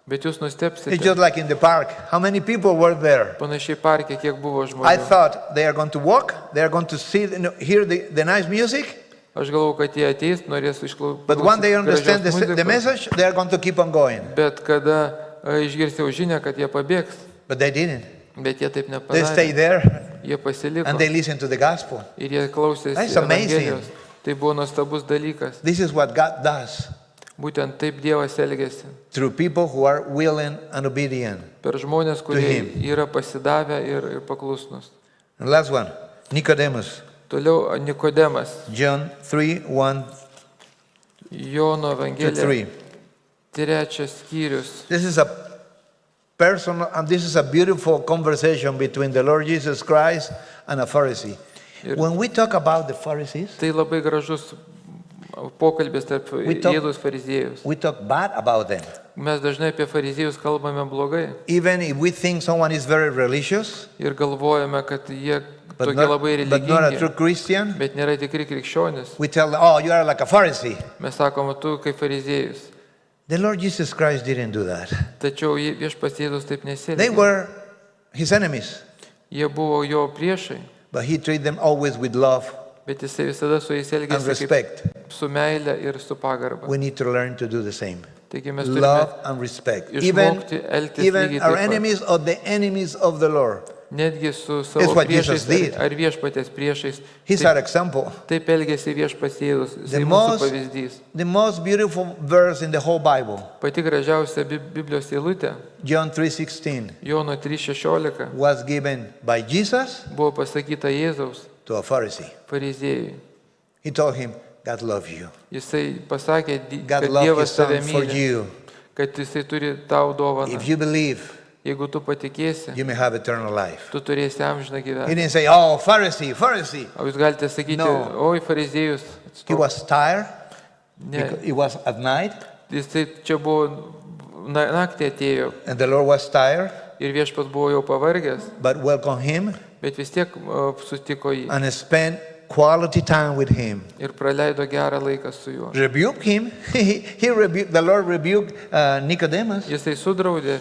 Bet jūs It's nustepsite. just like in the park. How many people were there? Panašiai parke, kiek buvo I žmonių. thought they are going to walk, they are going to sit and hear the nice music, Aš galvoju, kad jie ateis, norės išklausyti. but when they understand the message, they are going to keep on going. Bet kada išgirsiau žinę, kad jie pabėgs, But they didn't. bet jie taip They stayed nepadarė. there Jie pasiliko and they listened to the gospel. ir jie klausėsi That's amazing. Evangelijos. Tai buvo nuostabus dalykas. This is what God does Būtent taip Dievas elgėsi. through people who are willing and obedient. Per žmonės, kurie him. yra pasidavę ir paklusnus. And last one, Nicodemus, Toliau Nikodemas, John 3:1 Jono to Evangelija, 3. 3 skyrius. This is a personal, and this is a beautiful conversation between the Lord Jesus Christ and a Pharisee. When we talk about the Pharisees, Tai labai gražus pokalbis tarp talk- Jėzaus fariziejus. we talk bad about them. Mes dažnai apie fariziejus kalbame blogai Even if we think someone is very religious, ir galvojame, kad jie but tokie labai not a true religingi, Christian, bet nėra tikri krikščionis. we tell them, oh, you are like a Pharisee. Mes sakome, tu kaip fariziejus. The Lord Jesus Christ didn't do that. Tačiau viešpats Jėzus taip They nesielgė. were his enemies, Jie buvo jo priešai, but he treated them always with love bet jisai visada su jais and elgėsi kaip respect. su meile ir su pagarba. We need to learn to do the same. Taigi mes turime Love and respect. išmokti elgtis Even lygiai our taip pat. enemies or the enemies of the Lord. Netgi su It's savo what Jesus priešais did. ar viešpatės priešais. He's our example. Taip elgėsi viešpats Jėzus. The Jisai mūsų most- pavyzdys. The most beautiful verse in the whole Bible, Pati gražiausia Biblijos eilutė, John 3:16, Jono 3:16, was given by Jesus buvo pasakyta Jėzaus to a Pharisee. fariziejui. He told him, God loves you. Jisai pasakė, God kad loved Dievas his son tave for myli, you. kad jisai turi tau dovaną. If you believe, Jeigu tu patikėsi, you may have eternal life. tu turėsi amžiną He gyvenimą. didn't say, oh, Pharisee, Pharisee. O jūs galite sakyti, No. oi fariziejus, He was tired. ne, It was at night, jisai čia buvo naktį atėjo and the Lord was tired, ir viešpas buvo jau pavargęs, but welcomed him bet vis tiek sutiko jį and spent quality time with him. ir praleido gerą laiką su juo. Rebuked him. He rebuked, the Lord rebuked Nicodemus, Jisai sudraudė,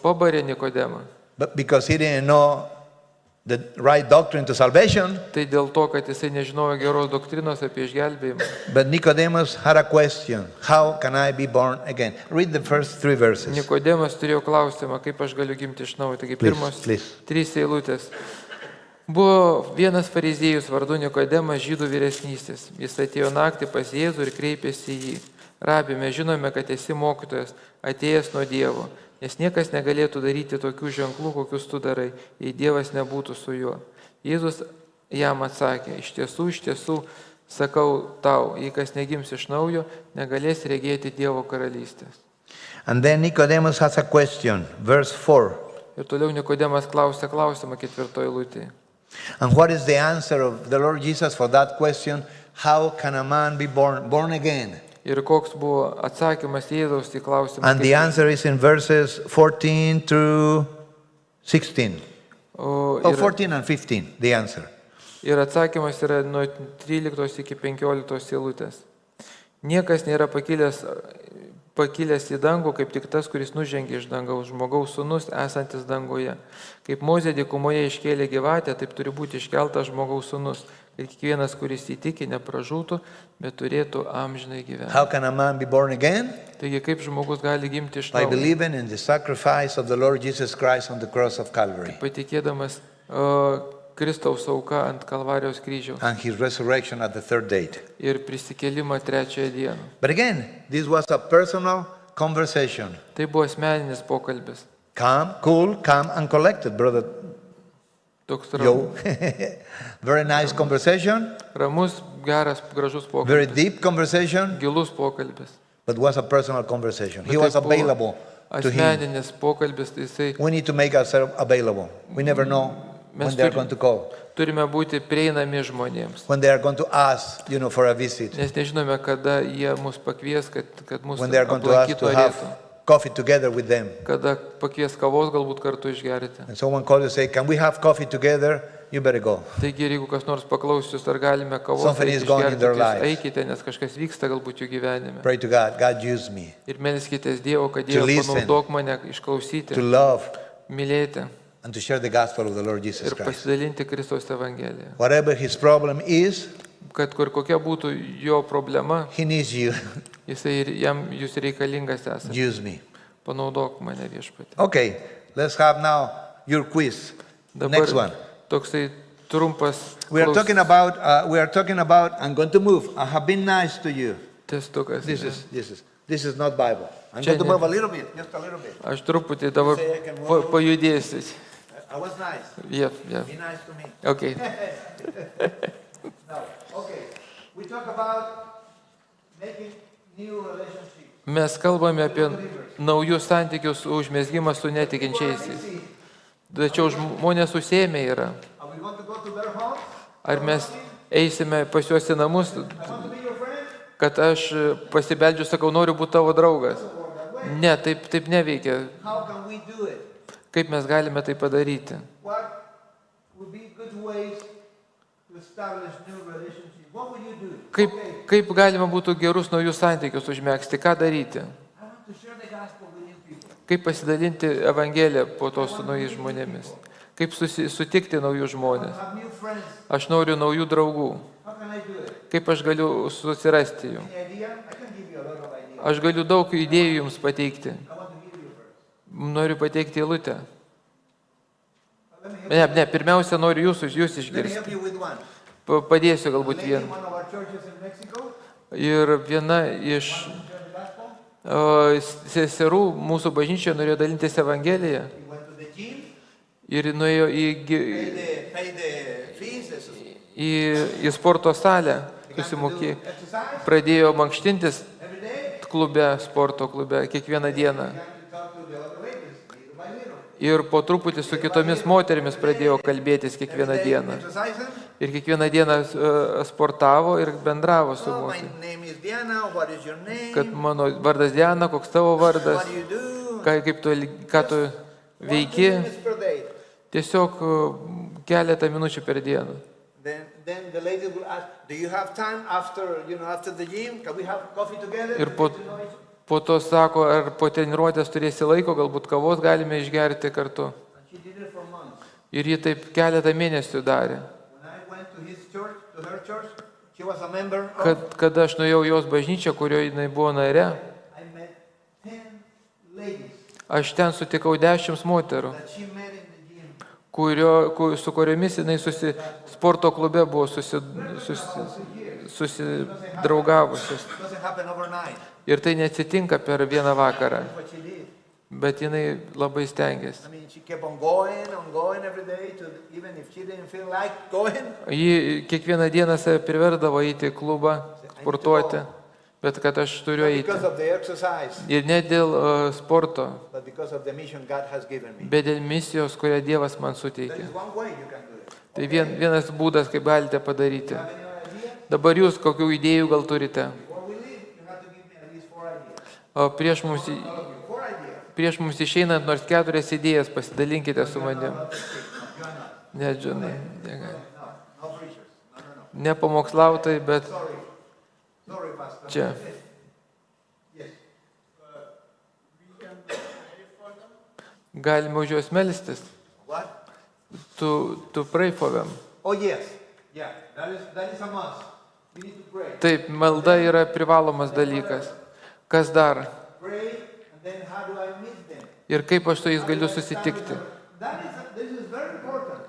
pabarė Nikodemą, but because he didn't know the right doctrine to salvation. Tai dėl to, kad jisai nežinojo geros doktrinos apie išgelbėjimą. But Nicodemus had a question. How can I be born again? Read the first 3 verses. Nikodemas turėjo klausimą, kaip aš galiu gimti iš naujo. Taigi pirmos Please. 3 eilutės. Buvo vienas fariziejus vardu Nikodemas, žydų vyresnysis. Jis atėjo naktį pas Jėzų ir kreipėsi į jį. Rabi, mes žinome, kad esi mokytojas, atėjęs nuo Dievo, nes niekas negalėtų daryti tokių ženklų, kokius tu darai, jei Dievas nebūtų su juo. Jėzus jam atsakė, iš tiesų, sakau tau, jei kas negims iš naujo, negalės regėti Dievo karalystės. And then Nicodemus has a question. Verse 4. Ir toliau Nikodemas klausė klausimą 4 eilutėje. And what is the answer of the Lord Jesus for that question? How can a man be born again? Ir koks buvo atsakymas Jėzaus į klausimą. And the answer is in verses 14 through 16. O, Oh, 14 and 15, the answer. ir atsakymas yra nuo 13 iki 15 eilutės. Niekas nėra pakilęs į dangų, kaip tik tas, kuris nužengė iš dangaus, žmogaus sūnus esantis danguje. Kaip Mozė dykumoje iškėlė gyvatę, taip turi būti iškeltas žmogaus sūnus, kad kiekvienas, kuris įtiki, nepražūtų, bet turėtų amžinai gyvenimą. How can a man be born again? Taigi kaip žmogus gali gimti iš By naujo? believing in the sacrifice of the Lord Jesus Christ on the cross of Calvary Patikėdamas Kristaus auka ant Kalvarijos kryžiaus and his resurrection at the 3rd date. ir prisikėlimą 3 dieną. But again, this was a personal conversation. Tai buvo asmeninis pokalbis. Calm, cool, calm and collected, brother Toks Joe. Very nice conversation, ramus, geras, gražus very pokalbis. deep conversation, Gilus pokalbis. but was a personal conversation. He Bet was tai buvo available to him. asmeninis pokalbis, tai jisai We need to make ourselves available. We never know when Mes they are turim- going to call, turime būti prieinami žmonėms. when they are going to ask, for a visit, Nes nežinome, kada jie mus pakvies, kad mūsų when they are going to ask aplankytų to arėtų. have coffee together with them. Kada pakvies kavos galbūt kartu išgerti. And someone calls you and say, can we have coffee together? You better go. Taigi, ir jeigu kas nors paklausius, ar galime kavos Something eiti is going in išgerti, their tai jūs lives. eikite, nes kažkas vyksta galbūt jų gyvenime. Pray to God. God, use me Ir melskitės Dievo, kad Dievas listen. panaudok mane išklausyti, to love mylėti and to share the gospel of the Lord Jesus ir Christ. pasidalinti Kristaus Evangeliją. Whatever his problem is, Kad kur kokia būtų jo problema, he needs you. jisai ir jam jūs reikalingas esate. Use me. Panaudok mane Viešpatie. Okay, let's have now your quiz. Next one. Toksai trumpas We are talking about, I'm going to move. I have been nice to you. testukas. This is not Bible. I'm Čia going to ne- move a little bit, just a little bit. Aš truputį dabar Say I can move. pajudėsiu. I was nice. Yeah. Be nice to me. Okay. Now, okay. We talk about making new relationships. Mes kalbame apie naujus santykius užmėsgimą su netikinčiaisiais. Tačiau žmonės užsiėmę yra. Are we going to go to their homes? Ar mes eisime pas juos į namus, I want to be your friend? kad aš pasibeldžiu, sakau, noriu būti tavo draugas. Ne, taip neveikia. How can we do it? Kaip mes galime tai padaryti? What would be good ways to establish new relationships? What would you do? Kaip galima būtų gerus naujus santykius užmėgsti? Ką daryti? I want to share the gospel with new people. Kaip pasidalinti Evangeliją po to su naujais žmonėmis? Kaip sutikti naujus žmonės? Have new friends. Aš noriu naujų draugų. How can I do it? Kaip aš galiu susirasti jų? Any idea? I can give you a lot of ideas. Aš galiu daug idėjų jums pateikti. I want to give you first. Noriu pateikti eilutę. Let me help, Ne, pirmiausia, noriu jūs let me išgirsti. help you with one. Padėsiu A galbūt lady in vieną. one of our churches in Mexico, Ir viena iš shared the gospel. seserų mūsų bažnyčioje norėjo dalintis Evangeliją He went to the gym, ir nuėjo paid the fees, į sporto salę, susimokė, exercise pradėjo mankštintis every day. klube, sporto klube, kiekvieną dieną. Began to talk to the other ladies, little by little. Ir po truputį su kitomis moterimis pradėjo kalbėtis kiekvieną Every day dieną. exercising. Ir kiekvieną dieną sportavo ir bendravo su Oh, my moterimis. name is Diana. What is your name? Kad mano vardas Diana, koks tavo vardas, What do you do? ką tu veiki. 2 minutes per day. Tiesiog keletą minučių per dieną. Then the lady will ask, do you have time after the gym? Can we have coffee together? Ir po to sako, ar po treniruotės turėsi laiko, galbūt kavos galime išgerti kartu. And she did it for months. Ir ji taip keletą mėnesių darė. When I went to his church, to her church, she was a member of. Kada aš nuėjau jos bažnyčią, kurioje jinai buvo nare, I met 10 ladies aš ten sutikau 10 moterų, that she met in the gym. su kuriomis jinai sporto klube buvo susidraugavusios. It doesn't happen overnight. Ir tai neatsitinka per vieną vakarą, That's what she did. bet jinai labai stengiasi. I mean, she kept on going every day, even if she didn't feel like going. Ji kiekvieną dieną save priverdavo eiti į klubą, sportuoti, bet kad aš turiu Not eiti. because of the exercise, Ir ne dėl sporto, but because of the mission God has given me. bet dėl misijos, kurią Dievas man There suteikė. is one way you can do it. Tai vienas būdas, kaip galite padaryti. Have any idea? Dabar jūs kokių idėjų gal turite? Before we leave, you have to give me at least 4 ideas. O prieš mums, All of you, 4 ideas. prieš mums išeinant nors 4 idėjas pasidalinkite su manim. You are not. Ne, Džonai, No preachers. No. ne pamokslautai, bet Sorry. Sorry, Pastor. čia. Yes. Galime už juos melstis. What? To pray for them. Oh, yes. Yeah, that is a must. You need to pray. Taip, malda yra privalomas dalykas. Kas dar? Pray, and then how do I meet them? Ir kaip aš su jais galiu susitikti? This is very important.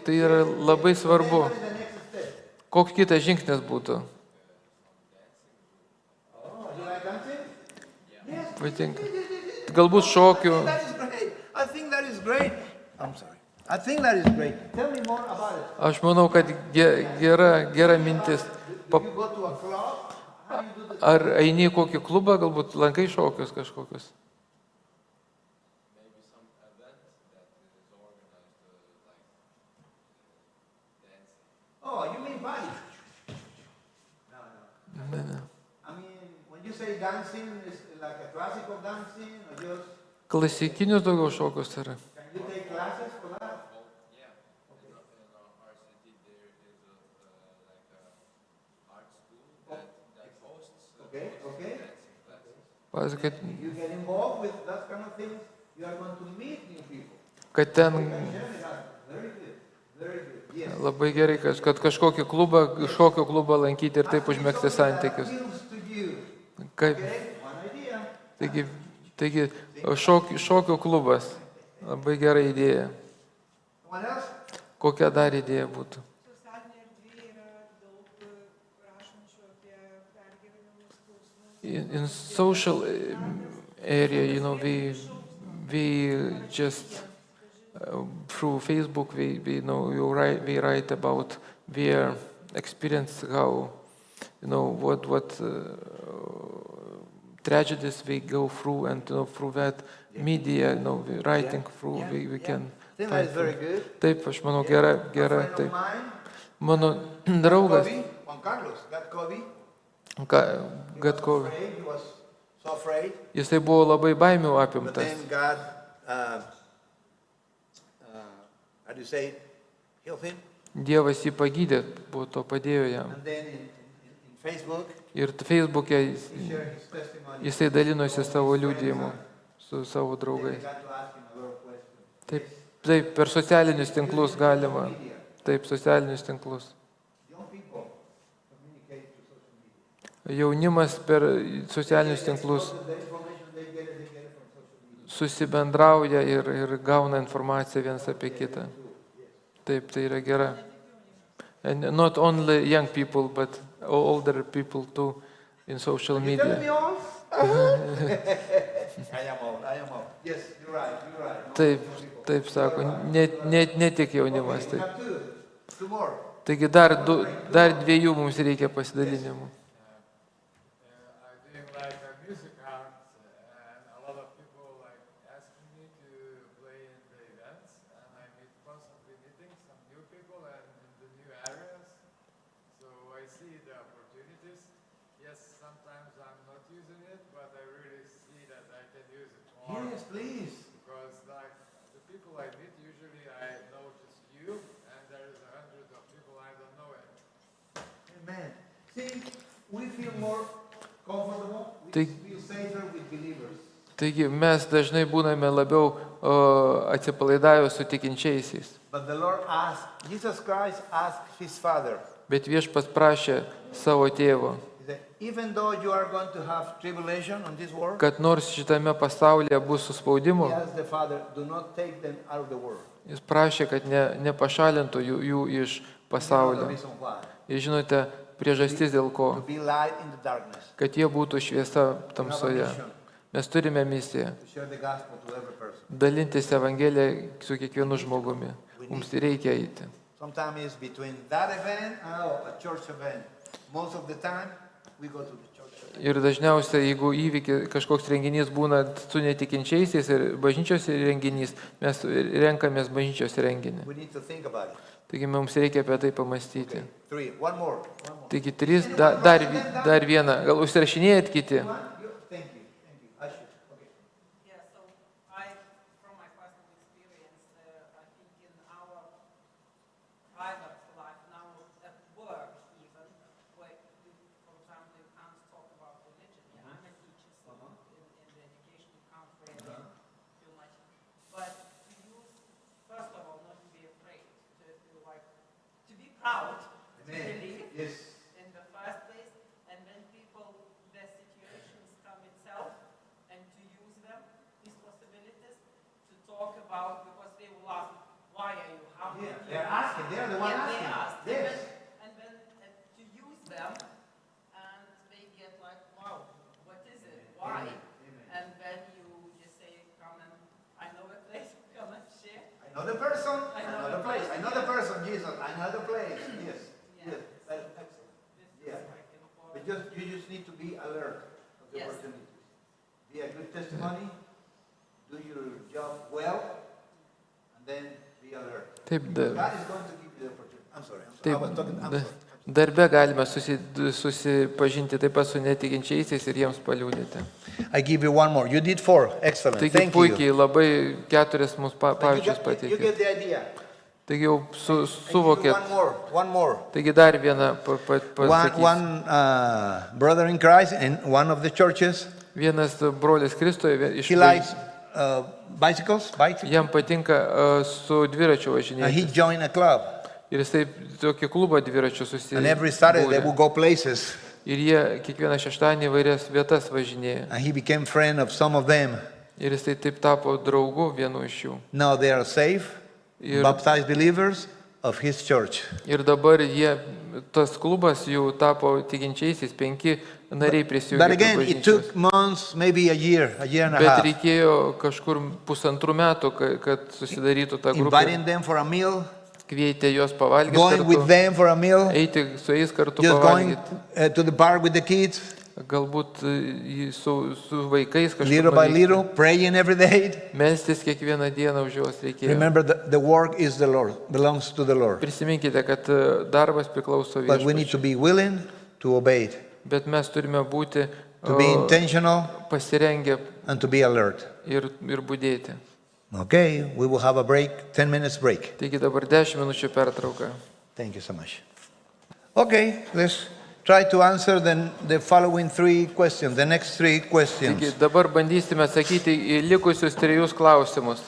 Tai yra labai svarbu. What is the next step? Koks kitas žingsnis būtų? Oh, you like dancing? Yes. Patinka. Galbūt šokių. That is great. I think that is great. I'm sorry. I think that is great. Tell me more about it. Aš manau, kad gera mintis. Do you go to a club? How do you do this? Ar eini į kokį klubą, galbūt lankai šokius kažkokius? Oh, you mean body? No. Ne, ne. I mean, when you say dancing, is it like a classical dancing or just, Klasikinius daugiau šokius yra. can you take classes for that? Okay, okay. Pavyzdžiui, kad, You get involved with that kind of things, you are going to meet new people. kad ten Very good, very good. Yes. labai gerai, kad kažkokį klubą, šokio klubą lankyti ir taip užmėgti santykius. Appeals to you. Kaip, Okay, one idea. taigi šokio klubas. Labai gera idėja. Someone else? Kokia dar idėja būtų? Socialinėje erdvėje yra daug rašančių apie pergyvenimus, skausmus. In social area, we just through Facebook, we write about their experience, how what tragedies we go through, and through that media, we writing through, we can. I think that is very good. Taip, aš manau, gera, A friend of taip. mine, Mano draugas, Kobe, Juan Carlos, got COVID. Gatko, Afraid, he was so afraid. jisai buvo labai baimių But apimtas. then God, how do you say it? Healed him. Dievas jį pagydė, po to padėjo jam. And then in Facebook, Ir Facebook'e he shared his testimony. jisai dalinosi savo liudijimu su savo Then I draugais. got to ask him a lot of questions. Taip, per socialinius tinklus galima. Taip, socialinius tinklus. Young people communicate through social media. Jaunimas per socialinius tinklus The information they get it from social media. susibendrauja ir gauna informaciją vienas apie kitą. Taip, tai yra gera. And not only young people, but older people too in social You telling me media. old? I am old. Yes, you're right. Taip sako, ne tik jaunimas. We Taip. have two more. Taigi dar dviejų mums reikia pasidalinimų. I doing like a music art, and a lot of people like asking me to play in the events, and I constantly meeting some new people and in the new areas. So I see the opportunities. Yes, sometimes I'm not using it, but I really see that I can use it more. Yes, please. Because like the people I meet, usually I know just you, and there is 100 of people I don't know it. Amen. See, we feel more comfortable, we Take- feel safer with believers. Taigi mes dažnai būname labiau atsipalaidavę su tikinčiaisiais. But the Lord asked, Jesus Christ asked his Father, Bet Viešpats prašė savo tėvo, he said, even though you are going to have tribulation on this world, kad nors šitame pasaulyje bus suspaudimų, he asked the Father, do not take them out of the world. jis prašė, kad nepašalintų jų iš You know the pasaulio. reason why. Ir žinote, priežastis dėl ko, To be light in the darkness, kad jie būtų šviesa tamsoje. Mes turime misiją to share the gospel to every person. dalintis Evangeliją su kiekvienu žmogumi. Mums reikia eiti. Sometimes it's between that event and a church event. Most of the time, we go to the church event. Ir dažniausiai, jeigu kažkoks renginys būna su netikinčiaisiais ir bažnyčios renginys, mes renkamės bažnyčios renginį. We need to think about it. Taigi mums reikia apie tai pamastyti. 3, one more. Taigi dar vieną. Gal užsirašinėjat kiti? Thank you. I should. Okay. Yeah, so from my personal experience, I think in our private life now, at work even, where you, for example, you can't talk about religion. Yeah, I'm a teacher, so in the education you can't really do much. But to use, first of all, not to be afraid, to be proud, to believe Yes. in the first place, and when people, their situations come itself, and to use them, these possibilities, to talk about, because they will ask, why are you, how did you? They're asking. They're the one Yeah, they asking. ask. Yes. And then to use them, and they get like, wow, what is it? Why? And then you just say, come and, I know a place, come and share. I know the person. I I know know the the place. I person, know the person, Jesus. I know the place. Yes. Yeah. Yes. That's excellent. This Yeah. is like important. But you just need to be alert of the Yes. opportunities. Be a good testimony. Do your job well, and then be alert. Taip, God is going to give you the opportunity. I'm sorry. I was talking. I'm sorry. darbe galime susipažinti taip pat su netikinčiaisiais ir jiems paliūdyti. I give you one more. You did 4. Excellent. Taigi Thank you. puikiai, labai 4 mūsų But pavyzdžius you pateikė. get the idea. Taigi jau I give you suvokėt. one more. One more. Taigi dar vieną pasakysiu. One brother in Christ in one of the churches. Vienas brolis Kristoje iš He likes bicycles. jam patinka su dviračiu He važinėti. joined a club, Ir jisai tokį klubą dviračių and every Saturday they susibūrė. would go places. Ir jie kiekvieną šeštadienį įvairias vietas važinėja. And he became friend of some of them. Ir jisai taip tapo draugu vienu iš jų. Now they are saved, Ir, baptized believers of his church. ir dabar tas klubas jau tapo tikinčiaisiais, 5 nariai But prisijungė prie again, it bažnyčios. took months, maybe a year and a Bet half. reikėjo kažkur 1,5 metų, kad susidarytų tą grupę. Inviting them for a meal, Kvietė juos pavalgyti going with kartu, them for a meal, eiti su jais kartu just going pavalgyti. to the park with the kids, Galbūt su vaikais little by kažkaip little, praying every day. melstis kiekvieną dieną už juos reikėjo. Remember, the work is the Lord, belongs to the Lord. Prisiminkite, kad darbas priklauso But we need to Viešpačiui. be willing to obey it, Bet mes turime būti to be intentional, pasirengę and to be alert. ir būdėti. Okay, we will have a break, 10 minutes break. Taigi dabar 10 minučių pertrauka. Thank you so much. Okay, let's try to answer the following 3 questions, the next 3 Taigi questions. dabar bandysime atsakyti į likusius 3 klausimus.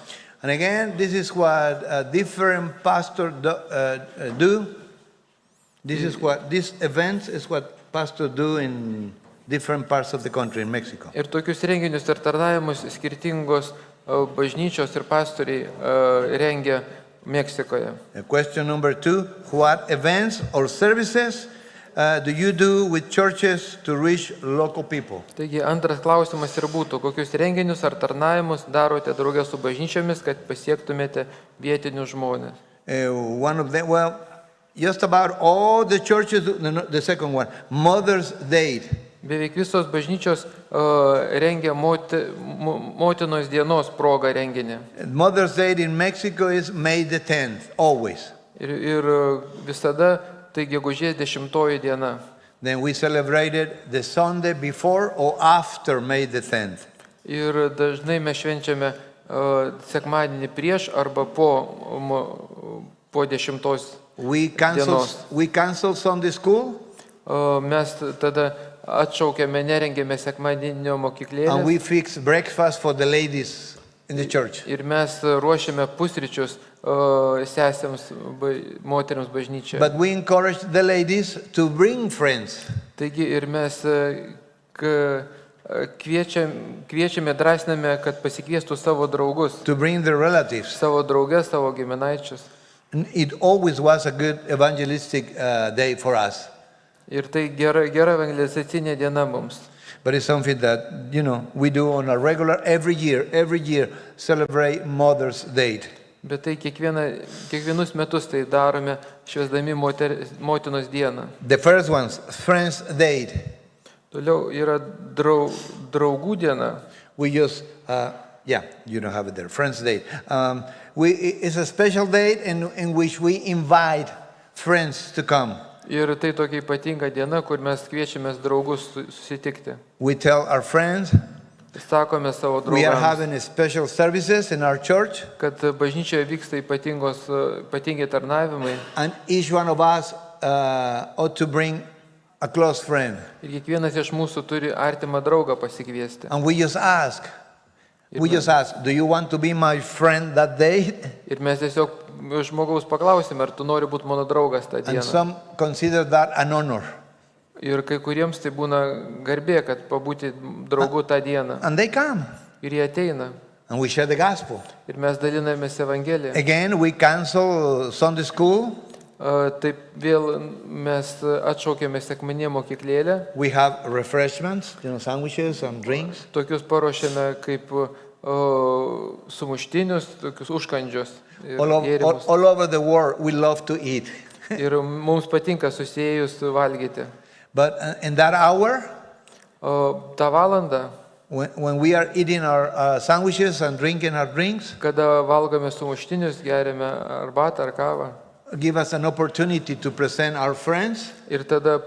And again, this is what different pastors do. This event is what pastors do in different parts of the country, in Mexico. Ir tokius renginius ir tarnavimus skirtingos bažnyčios ir pastoriai rengia Meksikoje. Question number 2, what events or services do you do with churches to reach local people? Taigi antras klausimas ir būtų, kokius renginius ar tarnavimus darote draugę su bažnyčiomis, kad pasiektumėte vietinius žmonės. One of them, well, just about all the churches, the second one, Mother's Day. Beveik visos bažnyčios rengia motinos dienos progą renginį. Mother's Day in Mexico is May the 10th, always. Ir visada tai gegužės 10 diena. Then we celebrated the Sunday before or after May the 10th. Ir dažnai mes švenčiame sekmadienį prieš arba po 10 We cancel Sunday school Mes tada atšaukėme, nerengėme sekmadieninio and mokyklėlės we fix breakfast for the ladies in the church. Ir mes ruošiame pusryčius sesėms, moteriams bažnyčioje. But we encourage the ladies to bring friends. Taigi ir mes kviečiame, drąsiname, kad pasikviestų savo draugus, To bring their relatives. savo draugės, savo giminaičius. And it always was a good evangelistic day for us. Ir tai gera evangelizacinė diena mums. But it's something that, we do on a regular, every year, celebrate Mother's Day. Bet tai kiekvienus metus tai darome, švęsdami motinos dieną. The first one's Friends Day. Toliau yra draugų diena. We just, you don't have it there, Friends Day. It's a special date in which we invite friends to come. Ir tai tokia ypatinga diena, kur mes kviečiame draugus susitikti. We tell our friends Sakome savo we are draugams, having special services in our church, kad bažnyčioje vyksta ypatingi tarnavimai and each one of us ought to bring a close friend. ir kiekvienas iš mūsų turi artimą draugą pasikviesti. And we just ask, do you want to be my friend that day? Ir mes tiesiog žmogaus paklausime, ar tu nori būti mano draugas tą And dieną. some consider that an honor. Ir kai kuriems tai būna garbė, kad pabūti draugu tą dieną. And they come, Ir jie ateina. and we share the gospel. Ir mes dalinamės Evangeliją. Again, we cancel Sunday school. Taip vėl mes atšaukėme sekminė mokyklėlę. We have refreshments, sandwiches and drinks. Tokius paruošėme kaip sumuštinius, tokius užkandžius. Ir All gėrimus. over the world, we love to eat. Ir mums patinka susijėjus valgyti. But in that hour, O tą valandą, when we are eating our sandwiches and drinking our drinks, kada valgome sumuštinius, geriame arbatą ar kavą. give us an opportunity to present our friends Ir tada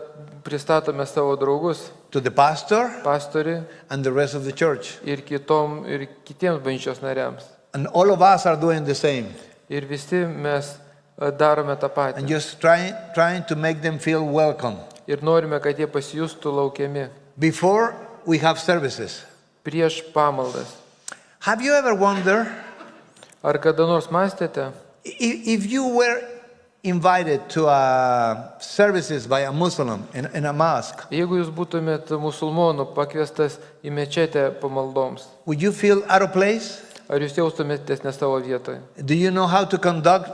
pristatome savo draugus, to the pastor pastoriui and the rest of the church. ir kitiems bažnyčios nariams. And all of us are doing the same. Ir visi mes darome tą patį. And just trying to make them feel welcome. Ir norime, kad jie pasijustų laukiami Before we have services. prieš pamaldas. Have you ever wondered Ar kada nors mąstėte, if you were invited to services by a Muslim in a mosque, jeigu jūs būtumėt musulmonų pakviestas į mečetę pamaldoms, would you feel out of place? ar jūs jaustumėtės ne savo vietoje? Do you know how to conduct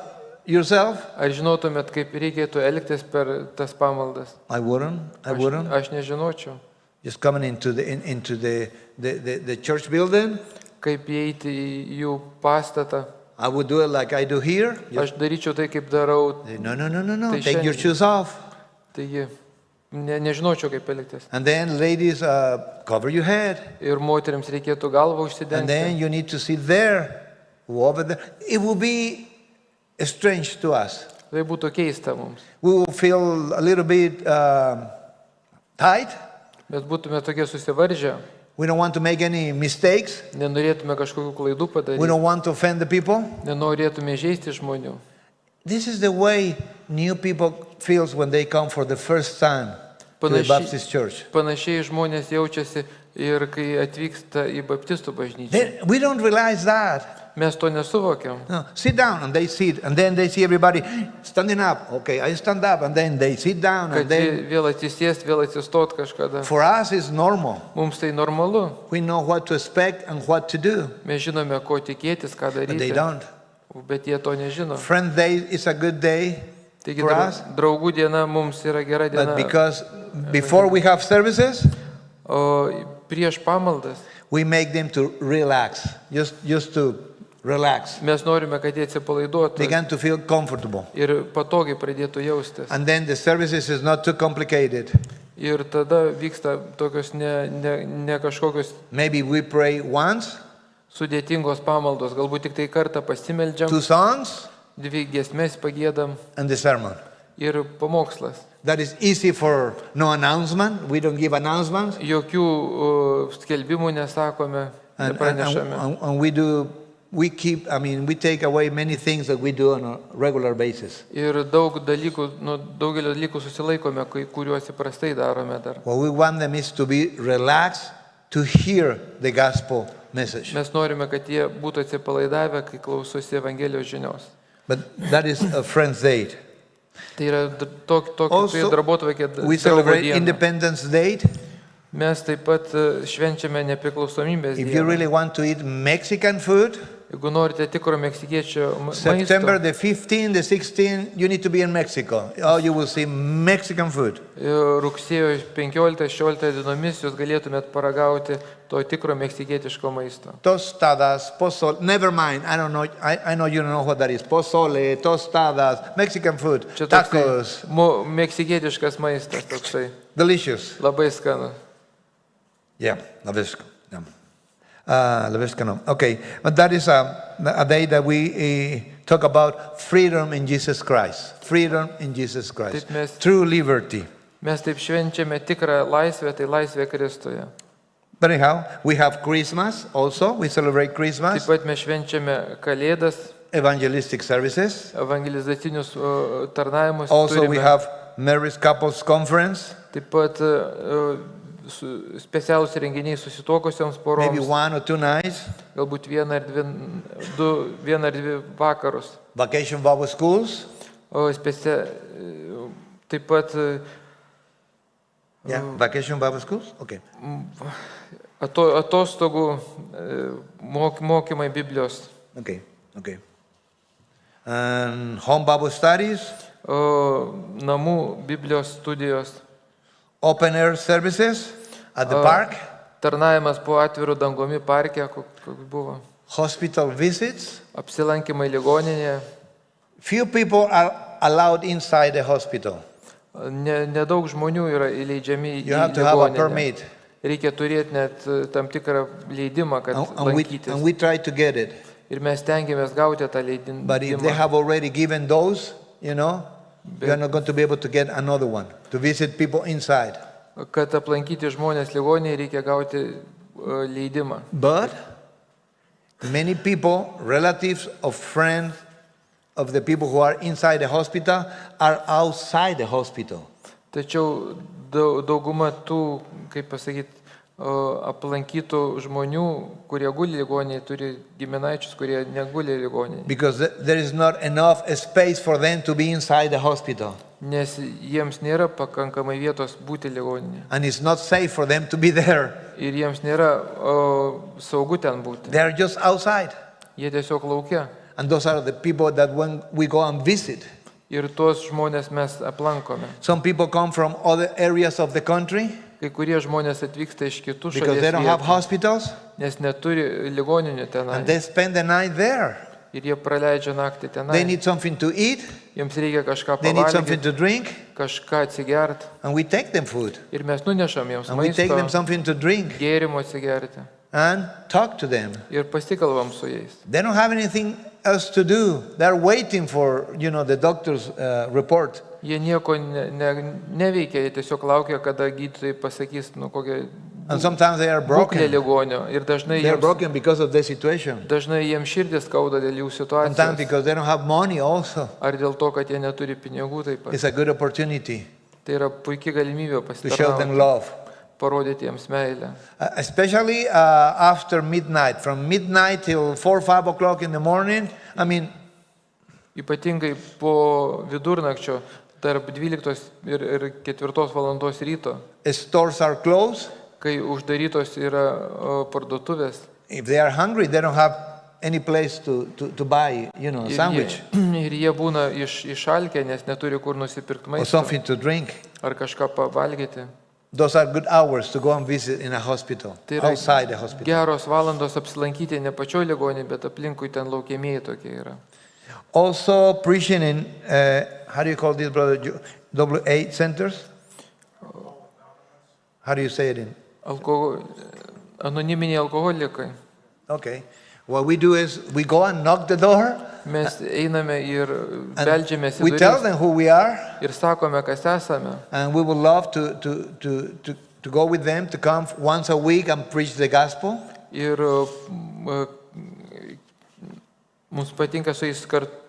yourself? Ar žinotumėt, kaip reikėtų elgtis per tas pamaldas? I wouldn't. Aš nežinočiau. Just coming into the church building, Kaip įeiti į jų pastatą. I would do it like I do here. Aš daryčiau tai, kaip darau. No. Tai Take your šiandien- shoes off. Taigi, nežinočiau, kaip elgtis. And then, ladies, cover your head. Ir moteriams reikėtų galvą And then užsidengti. you need to sit there, over there. It will be strange to us. Tai būtų keista mums. We will feel a little bit tight. Bet būtume tokie susivaržę, We don't want to make any mistakes. nenorėtume kažkokių klaidų We padaryti, don't want to offend the people. nenorėtume žaisti žmonių. This is the way new people feels when they come for the first time to the Baptist church. Panašiai žmonės jaučiasi ir kai atvyksta į baptistų bažnyčią. We don't realize that. Mes to nesuvokiam. No, sit down, and they sit, and then they see everybody standing up. Okay, I stand up, and then they sit down, Kad and then vėl atsisėst, vėl atsistot kažkada. for us it's normal. Mums tai normalu. We know what to expect and what to do, Mes žinome, ko tikėtis, ką but they daryti. don't. Bet jie to nežino. Friend Day is a good day Taigi for us, draugų diena mums yra gera but diena. because before we have services, O prieš pamaldas we make them to relax, just to relax, mes norime, kad jie atsipalaiduotų begin to feel comfortable. ir patogiai pradėtų jaustis. And then the services is not too complicated. Ir tada vyksta tokios ne kažkokios Maybe we pray once, sudėtingos pamaldos. Galbūt tik tai kartą pasimeldžiam, 2 songs, 2 giesmės pagėdam and the sermon. ir pamokslas. That is easy for no announcement. We don't give announcements. Jokių skelbimų nesakome, nepranešame. And we take away many things that we do on a regular basis. Ir daugelio dalykų susilaikome, kuriuos įprastai darome dar. What we want them is to be relaxed, to hear the gospel message. Mes norime, kad jie būtų atsipalaidavę, kai klausosi Evangelijos žinios. But that is a Friends Day. Tai yra tokia Also, darbotvarkė we draugo celebrate diena. Independence Day. Mes taip pat švenčiame nepriklausomybės If you dieną. really want to eat Mexican food, Jeigu norite tikro meksikiečio September maisto, the 15th, the 16th, you need to be in Mexico. Oh, you will see Mexican food. rugsėjo 15-16 dienomis jūs galėtumėt paragauti to tikro meksikietiško maisto. Tostadas, pozole, never mind, I don't know, I know you don't know what that is. Pozole, tostadas, Mexican food, Čia tacos, toksai meksikietiškas maistas, toksai delicious. labai skanu. Yeah, la Vesca. Yeah. La Vesca, no. Okay, but that is a day that we talk about freedom in Jesus Christ. Freedom in Jesus Christ. Taip mes- True liberty. Mes taip švenčiame tikrą laisvę, tai laisvė Kristuje. But anyhow, we have Christmas also. We celebrate Taip Christmas, pat mes švenčiame Kalėdas, evangelistic services. evangelizacinius tarnavimus. Also, we turime. have Mary's Couples Conference, Taip pat specialūs renginiai susituokusioms maybe poroms, 1 or 2 nights. galbūt vieną ar dvi vakarus. Vacation Bible schools. O taip pat Yeah, vacation Bible schools. Okay. atostogų mokymai Biblijos, Okay. Okay. And home Bible studies, namų Biblijos studijos, open air services at the park, tarnavimas po atvirų dangumi parke, koks buvo, hospital visits. apsilankymai ligoninėje. Few people are allowed inside the hospital. Nedaug žmonių yra įleidžiami You į have to have a ligoninę. permit. Reikia turėti net tam tikrą leidimą, kad And lankytis. we try to get it. Ir mes tengiamės gauti tą But if they leidimą. have already given those, you are not going to be able to get another one to visit people inside. Kad aplankyti žmonės ligoninėje, reikia gauti leidimą. But many people, relatives of friends of the people who are inside the hospital, are outside the hospital. Tačiau dauguma tų, kaip pasakyti, aplankytų žmonių, kurie guli ligoninėje, turi giminaičius, kurie neguli ligoninėje. Because there is not enough space for them to be inside the hospital. Nes jiems nėra pakankamai vietos būti ligoninėje. And it's not safe for them to be there. Ir jiems nėra saugu ten būti. They are just outside. Jie tiesiog laukia. And those are the people that when we go and visit. Ir tuos žmonės mes aplankome. Some people come from other areas of the country Kai kurie žmonės atvyksta iš kitų because they šalies don't have vietų, hospitals nes neturi ligoninių and tenai. they spend the night there. Ir jie praleidžia naktį They tenai. need something to eat, Jiems reikia kažką they need something pavalgyti, to drink, kažką atsigert. and we take them food. Ir mes nunešam jiems And we take them maisto, something to drink gėrimo atsigerti. and talk to them. Ir pasikalbam su jais. They don't have anything else to do. They're waiting for, the doctor's report. Jie nieko neveikia, jie tiesiog laukia, kada gydytojai pasakys, kokią And sometimes they are būklę broken. ligonio. Ir dažnai They're jiems, broken because of the situation. širdis skauda dėl jų Sometimes situacijos. because they don't have money also. Ar dėl to, kad jie neturi pinigų taip pat. It's a good opportunity Tai yra puikia galimybė to show them pasitarnauti, love. parodyti jiems meilę. Especially after midnight. From midnight till 4, 5 o'clock in the morning. I mean, Ypatingai po vidurnakčio, tarp 12 ir 4 valandos ryto, stores are closed. kai uždarytos yra parduotuvės. If they are hungry, they don't have any place to buy, a Ir sandwich ir jie būna išalkę, nes neturi kur nusipirkti or maisto something to drink. ar kažką pavalgyti. Those are good hours to go and visit in a hospital, Tai yra outside the hospital. geros valandos apsilankyti ne pačioj ligoninėje, bet aplinkui ten laukiamieji tokie yra. Also preaching in, how do you call this, brother? AA centers? How do you say it in? Anoniminiai alkoholikai. Okay. What we do is we go and knock the door Mes einame ir and beldžiamės į we tell duris them who we are, ir sakome, kas esame. and we would love to go with them to come once a week and preach the gospel. Ir Mums patinka su jais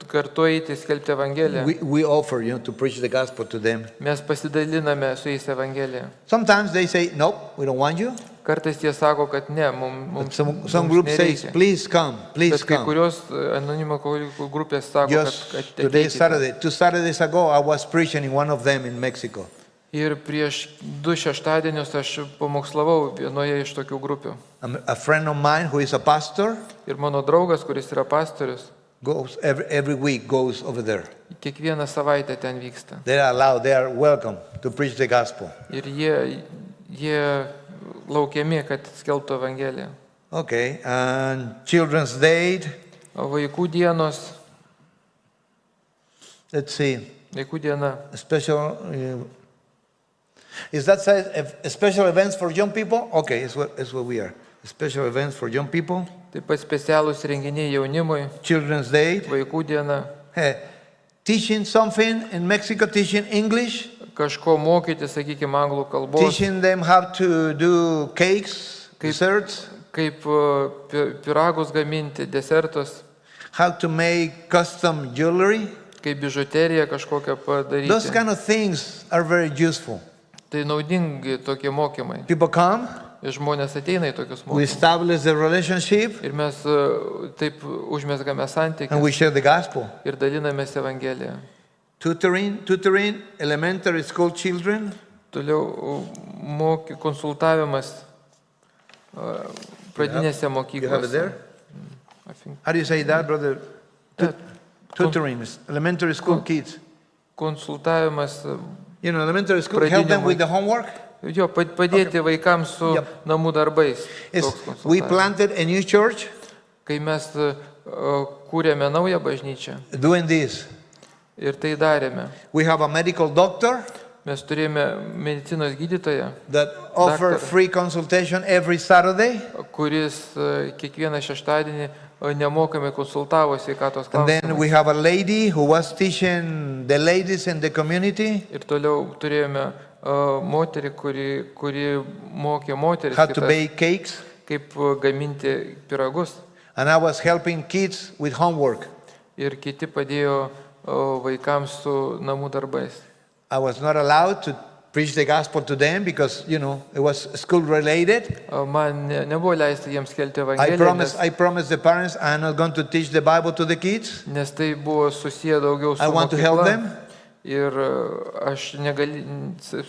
kartu eiti, skelbti Evangeliją. We offer, to preach the gospel to them. Mes pasidaliname su jais Evangeliją. Sometimes they say, nope, we don't want you. Kartais jie sako, kad ne, But mums some group says, nereikia. please come, please Bet kai come. kurios anonimo alkoholikų grupės sako, Just kad today, ateikite. Saturday, 2 Saturdays ago, I was preaching in one of them in Mexico. Ir prieš 2 šeštadienius aš pamokslavau vienoje iš tokių grupių. A friend of mine who is a pastor Ir mano draugas, kuris yra pastorius, goes every week goes over there. kiekvieną savaitę ten vyksta. They are allowed, they are welcome to preach the gospel. Ir jie laukiami, kad skelbtų Evangeliją. Okay, and Children's Day, O vaikų dienos, let's see, vaikų diena. special. Is that special events for young people? Okay, it's what we are. Special events for young people. Taip pat specialūs renginiai jaunimui, Children's Day. vaikų diena. Hey, teaching something in Mexico, teaching English, Kažko mokyti, sakykime, anglų kalbos, teaching them how to do cakes, Kaip- desserts, kaip piragus gaminti, desertus, how to make custom jewelry. kaip bižuteriją kažkokią Those padaryti. kind of things are very useful. Tai naudingi tokie mokymai. People come, Ir žmonės ateina į tokius we mokymus. establish the relationship, Ir mes taip užmesgame and santykius we share the gospel. ir dalinamės Evangeliją. Tutoring elementary school children, Toliau konsultavimas pradinėse you have it there? mokyklose. I think. How do you say that, brother? Yeah. Tutoring, elementary school kids. Konsultavimas, Elementary school, help them Pradinių with the homework. jo, padėti vaikams su Yep. namų darbais. Yes, Toks we konsultavimas. planted a new church Kai mes kūrėme naują bažnyčią doing this. ir tai darėme, We have a medical doctor mes turėjome medicinos gydytoją, that offer Doctor. free consultation every Saturday. kuris kiekvieną šeštadienį nemokamai konsultavo sveikatos And then we klausimais. have a lady who was teaching the ladies in the community Ir toliau turėjome moterį, kuri mokė moteris, how to kitas, bake cakes. kaip gaminti piragus. And I was helping kids with homework. Ir kiti padėjo vaikams su namų darbais. I was not allowed to preach the gospel to them because, it was school related. Man nebuvo leista jiems kelti I Evangeliją, promised the parents I'm not going to teach the Bible to the kids. nes tai buvo susiję daugiau su I want to help mokykla. them. Ir aš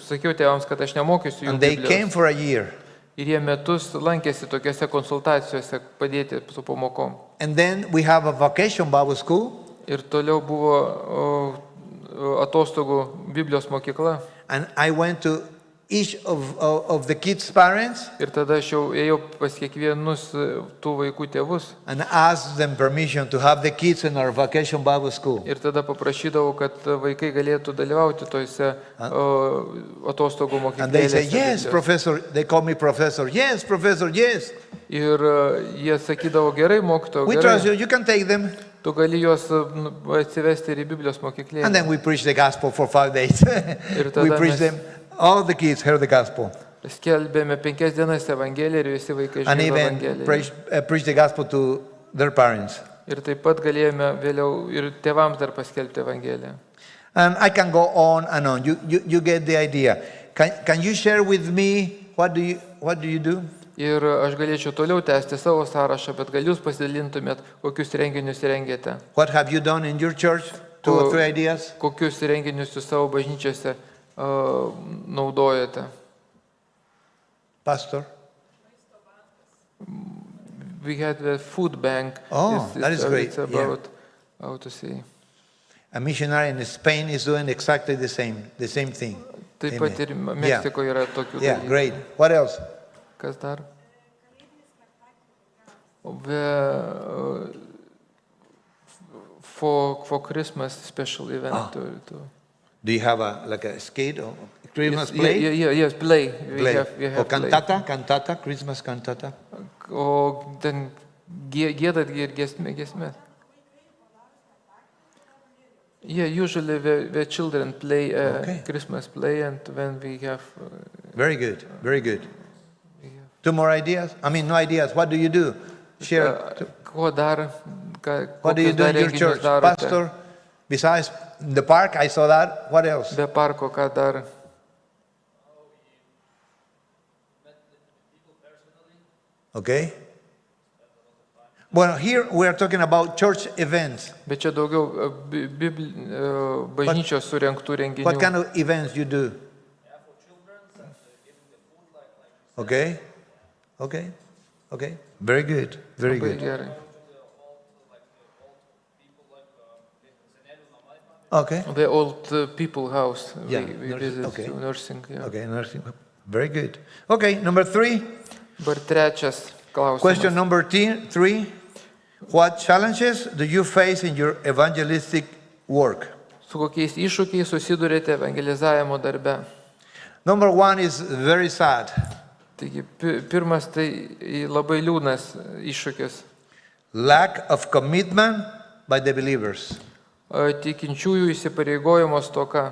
sakiau tėvams, kad aš nemokysiu jų And they came Biblijos. for a year. Ir jie metus lankėsi tokiuose konsultacijose padėti su pamokom. And then we have a vacation Bible school. Ir toliau buvo atostogų Biblijos mokykla. And I went to each of the kids' parents Ir tada aš jau ėjau pas kiekvienus tų vaikų tėvus. and asked them permission to have the kids in our vacation Bible school. Ir tada paprašydavau, kad vaikai galėtų dalyvauti tose atostogų And they say, mokyklėse. yes, professor. They call me professor. Yes, professor, yes. Ir jie sakydavo, gerai, mokytojo, We trust you. gerai, You can take them. tu gali juos atsivesti ir į Biblijos And mokyklėlę. then we preach the gospel for 5 days. tada We preach mes- them. All the kids heard the gospel. Skelbėme 5 dienas Evangeliją ir visi vaikai And žinojo even Evangeliją. preach the gospel to their parents. Ir taip pat galėjome vėliau ir tėvams dar paskelbti Evangeliją. And I can go on and on. You get the idea. Can you share with me what do you do? Ir aš galėčiau toliau tęsti savo sąrašą, bet gal jūs pasidalintumėt, kokius renginius rengiate, What have you done in your church? 2 or 3 ideas. kokius renginius jūs savo bažnyčiose naudojate. Pastor. We had the food bank. Oh, that is great, It's about, how to say. A missionary in Spain is doing exactly the same thing. Taip Amen. pat ir Yeah. Meksikoje yra tokių Yeah, dalykų. great. What else? Kas dar? For Christmas special event. Do you have a skate or Christmas Yes, play? yes, play. Play. We Or have play. cantata, Christmas cantata. O ten gėdat ir giesmės. Yeah, usually the children play Okay. Christmas play, and when we have Very good, very good. 2 more ideas? I mean, no ideas. What do you do? Share. ko dar, What do you kokius do dar in your renginius church? darote. Pastor, besides the park, I saw that. What else? Be parko, ką dar? Okay. Well, here we are talking about church events. Bet čia daugiau bažnyčios surinktų renginių. What kind of events you do? Okay. Okay. Okay. Very good. Very Labai good. gerai. Okay. The old people house. Yeah, We nursing, visit okay. to nursing. Yeah. Okay. Nursing. Very good. Okay. Number 3. Dabar trečias klausimas. Question number 3. What challenges do you face in your evangelistic work? Su kokiais iššūkiais susidurėte evangelizavimo darbe? Number 1 is very sad. Taigi, pirmas tai labai liūdnas iššūkis. Lack of commitment by the believers. Tikinčiųjų įsipareigojimo stoka.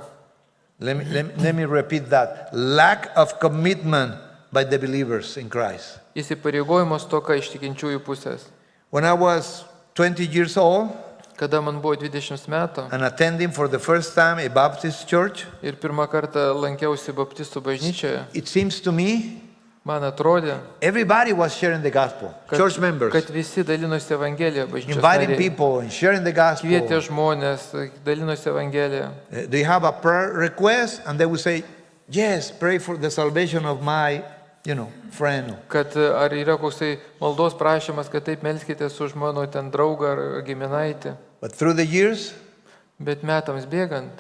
Let me repeat that. Lack of commitment by the believers in Christ. Įsipareigojimo stoka iš tikinčiųjų pusės. When I was 20 years old Kada man buvo 20 metų and attending for the first time a Baptist church, ir pirmą kartą lankiausi baptistų bažnyčioje, it seems to me man atrodė, everybody was sharing the gospel. Church members, kad visi dalinosi Evangeliją bažnyčios inviting nariai. people and sharing the gospel. Kvietė žmonės, dalinosi Evangeliją. They have a prayer request and they will say, yes, pray for the salvation of my, friend. Kad ar yra koksai maldos prašymas, kad taip melskitės už mano ten draugą ar giminaitį. But through the years, Bet metams bėgant,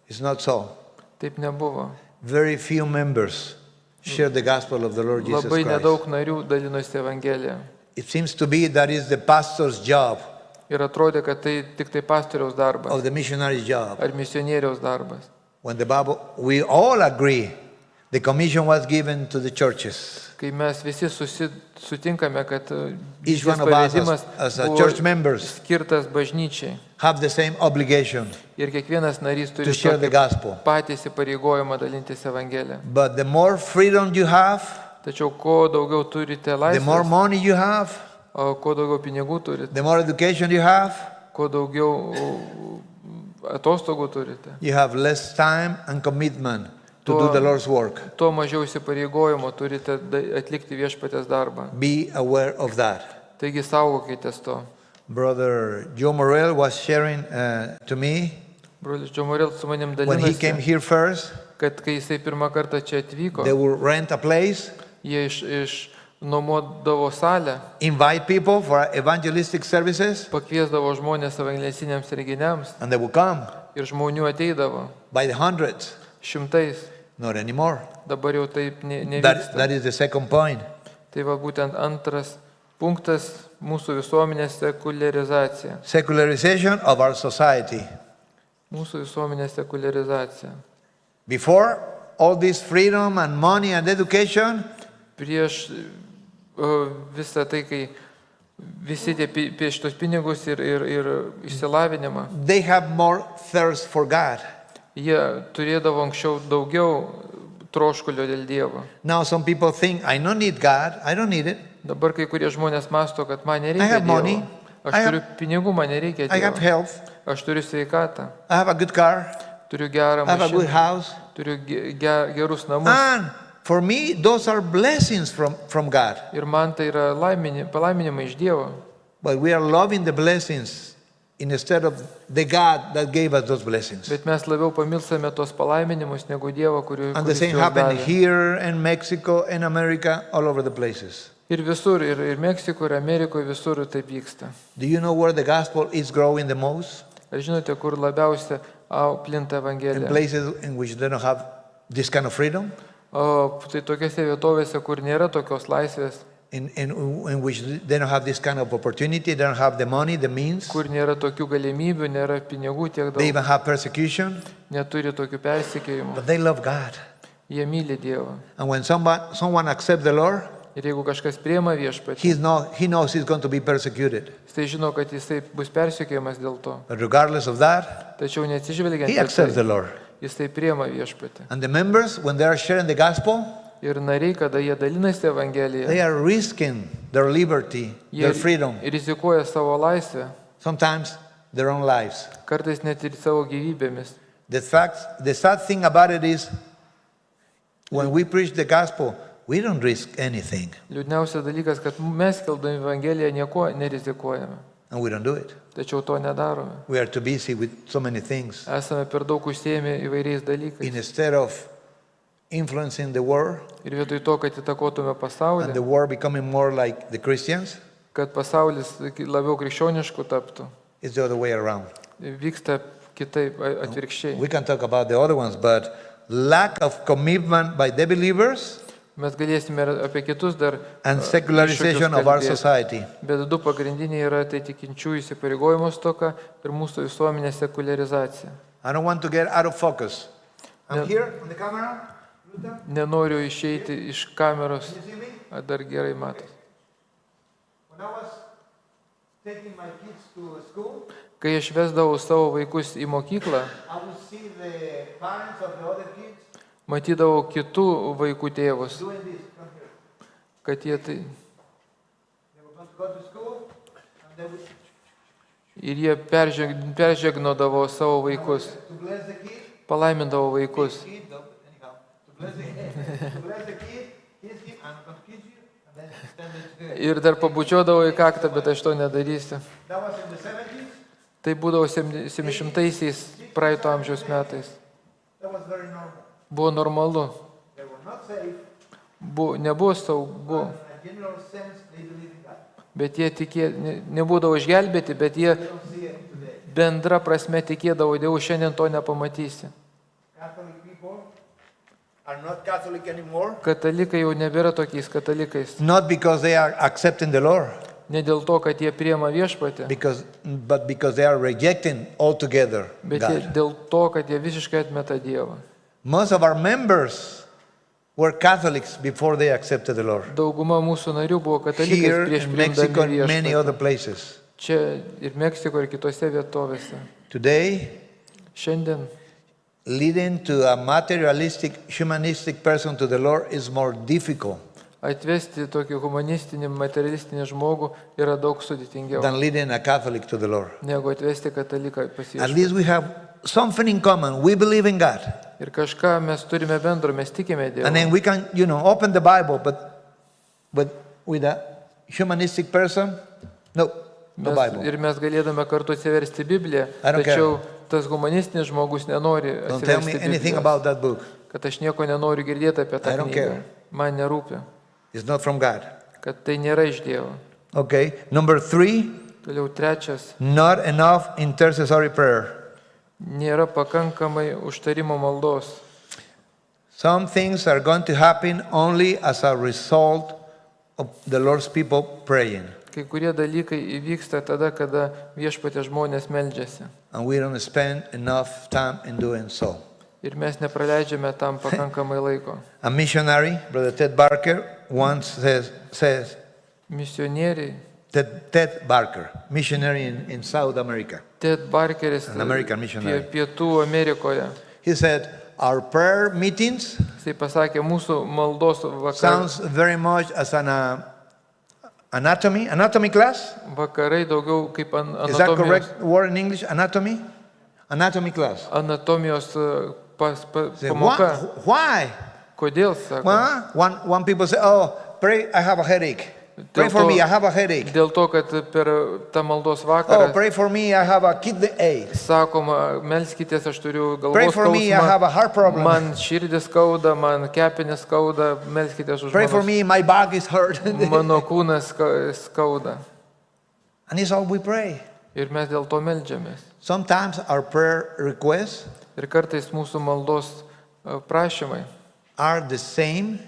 it's not so. taip nebuvo. Very few members share the gospel of the Lord Jesus Labai Christ. nedaug narių dalinosi Evangeliją. It seems to be that is the pastor's job, Ir atrodė, kad tai tik tai pastoriaus darbas of the missionary's job. ar misionieriaus darbas. When the Bible, we all agree, the commission was given to the churches. Kai mes visi sutinkame, kad Each šis one of us pavedimas as a buvo church members skirtas bažnyčiai. have the same obligation Ir kiekvienas narys turi to share the tokį gospel. patį įsipareigojimą dalintis Evangeliją. But the more freedom you have, Tačiau kuo daugiau turite the more laisvės, money you have, o kuo daugiau pinigų turite, the more education you have, kuo daugiau atostogų turite, you have less time and commitment to Tuo- do the Lord's work. tuo mažiau įsipareigojimo turite atlikti viešpatės darbą. Be aware of that. Taigi saugokitės to. Brother Joe Morel was sharing to me Brolis Džomorel su manim when he came dalinasi, here first, kad kai jisai pirmą kartą čia atvyko, they will rent a place, jie nuomodavo salę, invite people for evangelistic services, pakviesdavo žmonės evangeliciniams renginiams and they will come ir žmonių ateidavo by the hundreds. šimtais. Not anymore. Dabar jau taip That nevyksta. is the second point. Tai va būtent antras punktas mūsų visuomenės sekuliarizacija. Secularization of our society. Mūsų visuomenės sekuliarizacija. Before all this freedom and money and education, Prieš visą tai, kai visi tie šitos pinigus ir išsilavinimą, they have more thirst for God. jie turėdavo anksčiau daugiau troškulio dėl Dievo. Now some people think, I don't need God, I don't need it. Dabar kai kurie žmonės masto, kad man I nereikia have money. Dievo. Aš I have- turiu pinigų, man nereikia I have Dievo. health, Aš turiu sveikatą, I have a good car, turiu gerą I have a good mašiną, house. turiu gerus namus. And for me, those are blessings from God. Ir man tai yra palaiminimai iš Dievo. But we are loving the blessings instead of the God that gave us those blessings. Bet mes labiau pamilstame tos palaiminimus negu Dievo, And the kuris same juos happened davė. here in Mexico, in America, all over the places. Ir visur, ir Meksikoje, ir Amerikoje, visur taip vyksta. Do you know where the gospel is growing the most? Ar žinote, kur labiausia plinta In Evangelija? places in which they don't have this kind of freedom, O tai tokiose vietovėse, kur nėra tokios laisvės, in which they don't have this kind of opportunity, they don't have the money, the means, kur nėra tokių galimybių, nėra pinigų tiek they daug, even have persecution, neturi tokių persikėjimų. but they love God. Jie myli Dievą. And when someone accepts the Lord, Ir jeigu kažkas priema viešpatį, he knows he's going to be persecuted. jisai žino, kad jisai bus persikėjimas dėl to. But regardless of that, Tačiau neatsižvelgiant he į accepts the tai, Lord. jisai priema viešpatį. And the members, when they are sharing the gospel, Ir nariai, kada jie dalinasi Evangeliją, they are risking their liberty, jie their freedom, rizikuoja savo laisvę, sometimes their own lives. kartais net ir savo gyvybėmis. The sad thing about it is, when we preach the gospel, we don't risk anything, Liūdniausias dalykas, kad mes keldami Evangeliją nieko nerizikuojame, and we don't do it. tačiau to nedarome. We are too busy with so many things. Esame per daug užsiėmę įvairiais dalykais. Instead of influencing the world, Ir vietoj to, kad įtakotume and the pasaulį, world becoming more like the Christians, kad pasaulis labiau krikščioniškų taptų, it's the other way around. vyksta kitaip, atvirkščiai. We can talk about the other ones, but lack of commitment by the believers Mes galėsime ir apie kitus dar and secularization iššūkius of our kalbėti. society. Bet du pagrindiniai yra tai tikinčiųjų įsipareigojimų stoka ir mūsų visuomenės sekularizacija. I don't want to get out of focus. I'm Yeah. here on the camera. Ruta, Nenoriu išeiti iš kameros, can you see me? ar dar gerai matos. When I was taking my kids to school, Kai aš vesdavau savo vaikus į mokyklą, I would see the parents of the other kids matydavau kitų vaikų tėvus, doing this. Come here. kad jie tai... They were going to go to school, and they would Ir jie peržegnodavo savo vaikus, to bless the kid. palaimindavo vaikus. Kid, though, anyhow, to bless the kid, kiss him, I'm going to kiss you, and then stand there together. Ir dar pabučiuodavo į kaktą, bet aš to nedarysiu. That was in the 70s. Tai būdavo 700-aisiais praeito amžiaus metais. That was very normal. Buvo normalu, They were not safe. nebuvo saugu, In a general sense, they believe in God. bet jie nebūdavo išgelbėti, bet jie We don't see it today. bendra prasme tikėdavo Dievu, šiandien to nepamatysi. Catholic people are not Catholic anymore. Katalikai jau nebėra tokiais katalikais. Not because they are accepting the Lord, Ne dėl to, kad jie priema viešpatį, but because they are rejecting altogether bet God. dėl to, kad jie visiškai atmeta Dievą. Most of our members were Catholics before they accepted the Lord. Dauguma mūsų narių buvo katalikai Here prieš in Mexico priimdami and many viešpatį. other places. Čia ir Meksiko, ir kitose vietovėse. Today, Šiandien leading to a materialistic, humanistic person to the Lord is more difficult atvesti tokį humanistinį, materialistinį žmogų yra daug sudėtingiau, than leading a Catholic to the Lord. negu atvesti kataliką pas At viešpatį. least we have something in common. We believe in God. Ir kažką mes turime bendro, mes tikime Dievu. And then we can, open the Bible, but with a humanistic person, no Bible. Ir mes galėdame kartu atsiversti Bibliją, I don't care. tačiau tas humanistinis žmogus nenori Don't tell me atsiversti anything Biblijos. about that book. Kad aš nieko nenoriu girdėti apie tą I don't knygą. care. Man nerūpi, It's not from God. kad tai nėra iš Dievo. Okay. Number 3, Toliau trečias, not enough intercessory prayer. nėra pakankamai užtarimo maldos. Some things are going to happen only as a result of the Lord's people praying. Kai kurie dalykai įvyksta tada, kada viešpatė žmonės meldžiasi. And we don't spend enough time in doing so. Ir mes nepraleidžiame tam pakankamai laiko. A missionary, Brother Ted Barker, once says Misionieriai, Ted Barker, missionary in South America. Ted Barkeris An American missionary. Pietų Amerikoje. He said, our prayer meetings Jisai pasakė, mūsų maldos sounds very much as an anatomy class. vakarai daugiau kaip Is that anatomijos, correct word in English? Anatomy class. anatomijos Say, pamoka. why? Kodėl, sako? Well, one people say, oh, pray, I have a headache. Pray for me, I have a headache. Dėl to, kad per tą maldos Oh, vakarą pray for me, I have a kidney ache. sakoma, melskitės, aš turiu Pray galvos for me, I have a heart skausmą, problem. man širdis skauda, man kepenis skauda, melskitės už Pray for me, my back is hurt. mano kūnas skauda. And it's all we pray. Ir mes dėl to meldžiamės. Sometimes our prayer requests Ir kartais mūsų maldos prašymai are the same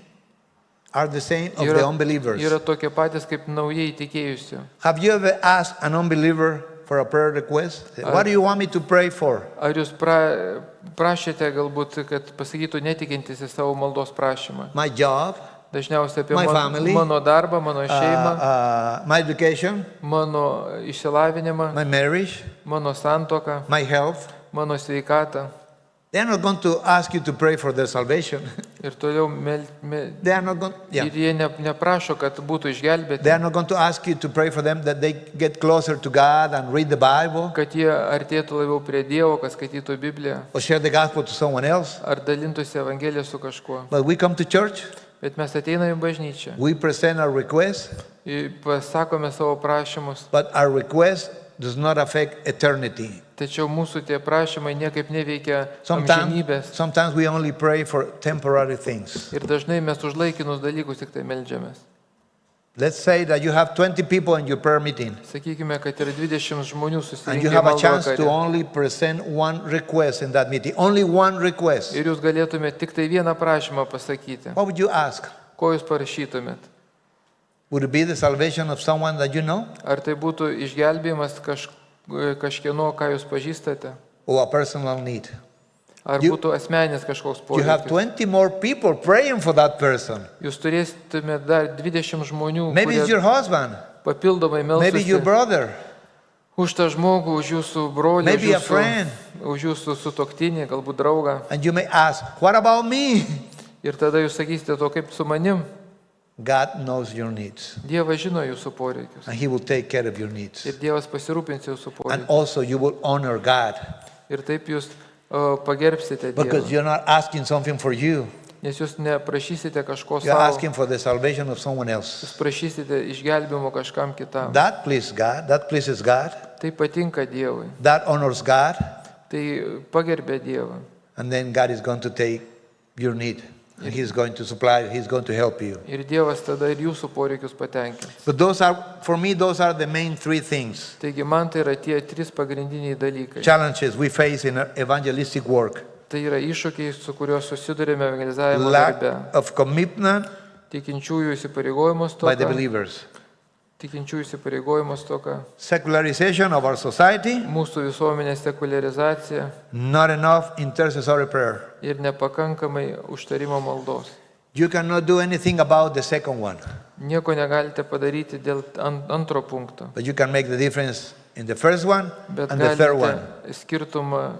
of the yra unbelievers. tokie patys kaip naujai tikėjusių. Have you ever asked an unbeliever for a prayer request? What do you want me to pray for? Ar jūs prašėte galbūt, kad pasakytų netikintis į savo maldos prašymą? My job, Dažniausiai apie My family. mano darbą, mano šeimą, my education, mano išsilavinimą, my marriage, mano santuoką, my health. mano sveikatą. They are not going to ask you to pray for their salvation. Ir toliau They are not going, yeah. ir jie neprašo, kad būtų They išgelbėti, are not going to ask you to pray for them that they get closer to God and read the Bible kad jie artėtų labiau prie Dievo, kad skaitytų Bibliją, or share the gospel to someone else. ar dalintųsi Evangeliją su kažkuo. But we come to church, Bet mes ateiname į bažnyčią, we present our requests, pasakome savo prašymus, but our request does not affect eternity. tačiau mūsų tie prašymai niekaip neveikia amžinybės. Sometimes we only pray for temporary things. Ir dažnai mes už laikinus dalykus tik tai meldžiamės. Let's say that you have 20 people in your prayer meeting Sakykime, kad yra 20 žmonių and you susirinkę have a chance to maldovakarį. only present one request in that meeting. Only one request. Ir jūs galėtumėte tik tai vieną prašymą pasakyti. What would you ask? Ko jūs parašytumėt? Would it be the salvation of someone that you know Ar tai būtų išgelbėjimas kažkieno, ką jūs pažįstate? or a personal need? Ar You- būtų asmeninis kažkoks You have poreikis? 20 more people praying for that person. Jūs turėtumėte dar 20 žmonių, Maybe it's your kurie husband, papildomai maybe your melstusi brother, už tą žmogų, už jūsų brolį, už maybe a jūsų, friend. už jūsų sutoktinį, galbūt draugą. And you may ask, what about me? Ir tada jūs sakysite, to kaip su manim. God knows your needs Dievas žino jūsų poreikius. and He will take care of your needs. Ir Dievas pasirūpins jūsų And poreikius. also you will honor God Ir taip jūs pagerbsite because Dievą. you're not asking something for you. Nes jūs neprašysite kažko You're savo. asking for the salvation of someone else. Jūs prašysite išgelbimo kažkam kitam. That pleases God. That pleases God. Tai patinka Dievui. That honors God. Tai pagerbė Dievą. And then God is going to take your need. And He's going to supply, He's going to help you. Ir Dievas tada ir jūsų poreikius patenkins. But for me, those are the main three things. Taigi man tai yra tie 3 pagrindiniai dalykai. Challenges we face in our evangelistic work. Tai yra iššūkiai, su kuriuo susidurėme evangelizavimo Lack darbe. of commitment Tikinčiųjų įsipareigojimo by the stoka. believers. Tikinčiųjų įsipareigojimo stoka. Secularization of our society. Mūsų visuomenės sekularizacija Not enough intercessory prayer. ir nepakankamai užtarimo maldos. You cannot do anything about the second one, Nieko negalite padaryti dėl antro punkto, but you can make the difference in the first one bet and the third galite one. skirtumą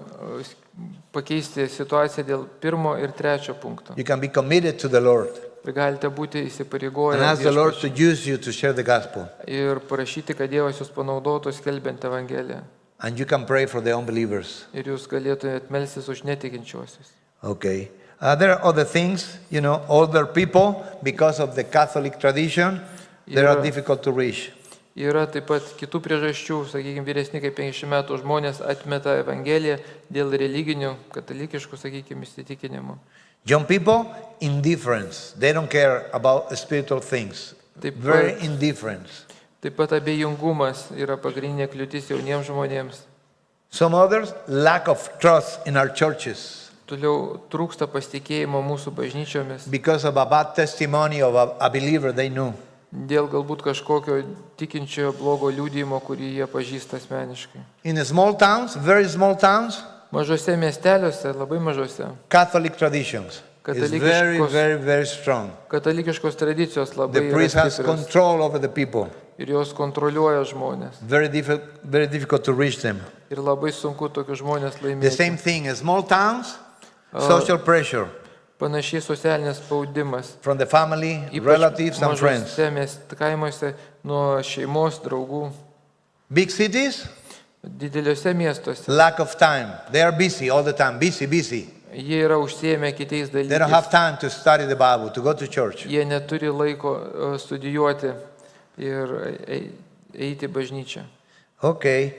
pakeisti situaciją dėl pirmo ir trečio punkto. You can be committed to the Lord Ir galite būti įsipareigoję and ask the Lord viešpačiui to use you to share the gospel. ir prašyti, kad Dievas jūs panaudotų skelbiant Evangeliją. And you can pray for the unbelievers. Ir jūs galėtumėte melstis už netikinčiuosius. Okay. There are other things, older people, because of the Catholic tradition, they are Yeah. difficult to reach. Yra taip pat kitų priežasčių, sakykime, vyresni kaip 50 metų žmonės atmeta Evangeliją dėl religinių, katalikiškų, sakykime, įsitikinimų. Young people, indifference. They don't care about spiritual things. Taip Very pat- indifference. Taip pat abejingumas yra pagrindinė kliūtis jauniems žmonėms. Some others, lack of trust in our churches Toliau trūksta pasitikėjimo mūsų bažnyčiomis because of a bad testimony of a believer they knew. dėl galbūt kažkokio tikinčiojo blogo liūdėjimo, kurį jie pažįsta asmeniškai. In small towns, very small towns, Mažose miesteliuose, labai mažose, Catholic traditions is very, Katalikiškos- very, very strong. katalikiškos tradicijos labai The priest yra has stiprios control over the people. ir jos kontroliuoja žmonės. Very difficult to reach them. Ir labai sunku tokius žmonės The laimėti. same thing in small towns, social pressure Panašiai socialinis spaudimas. from the family, relatives, and friends. Mažose kaimuose nuo šeimos, draugų. Big cities, Dideliuose miestuose lack of time. They are busy all the time, busy. jie yra užsiėmę kitais They don't dalykais. have time to study the Bible, to go to church. Jie neturi laiko studijuoti ir eiti į bažnyčią. Okay,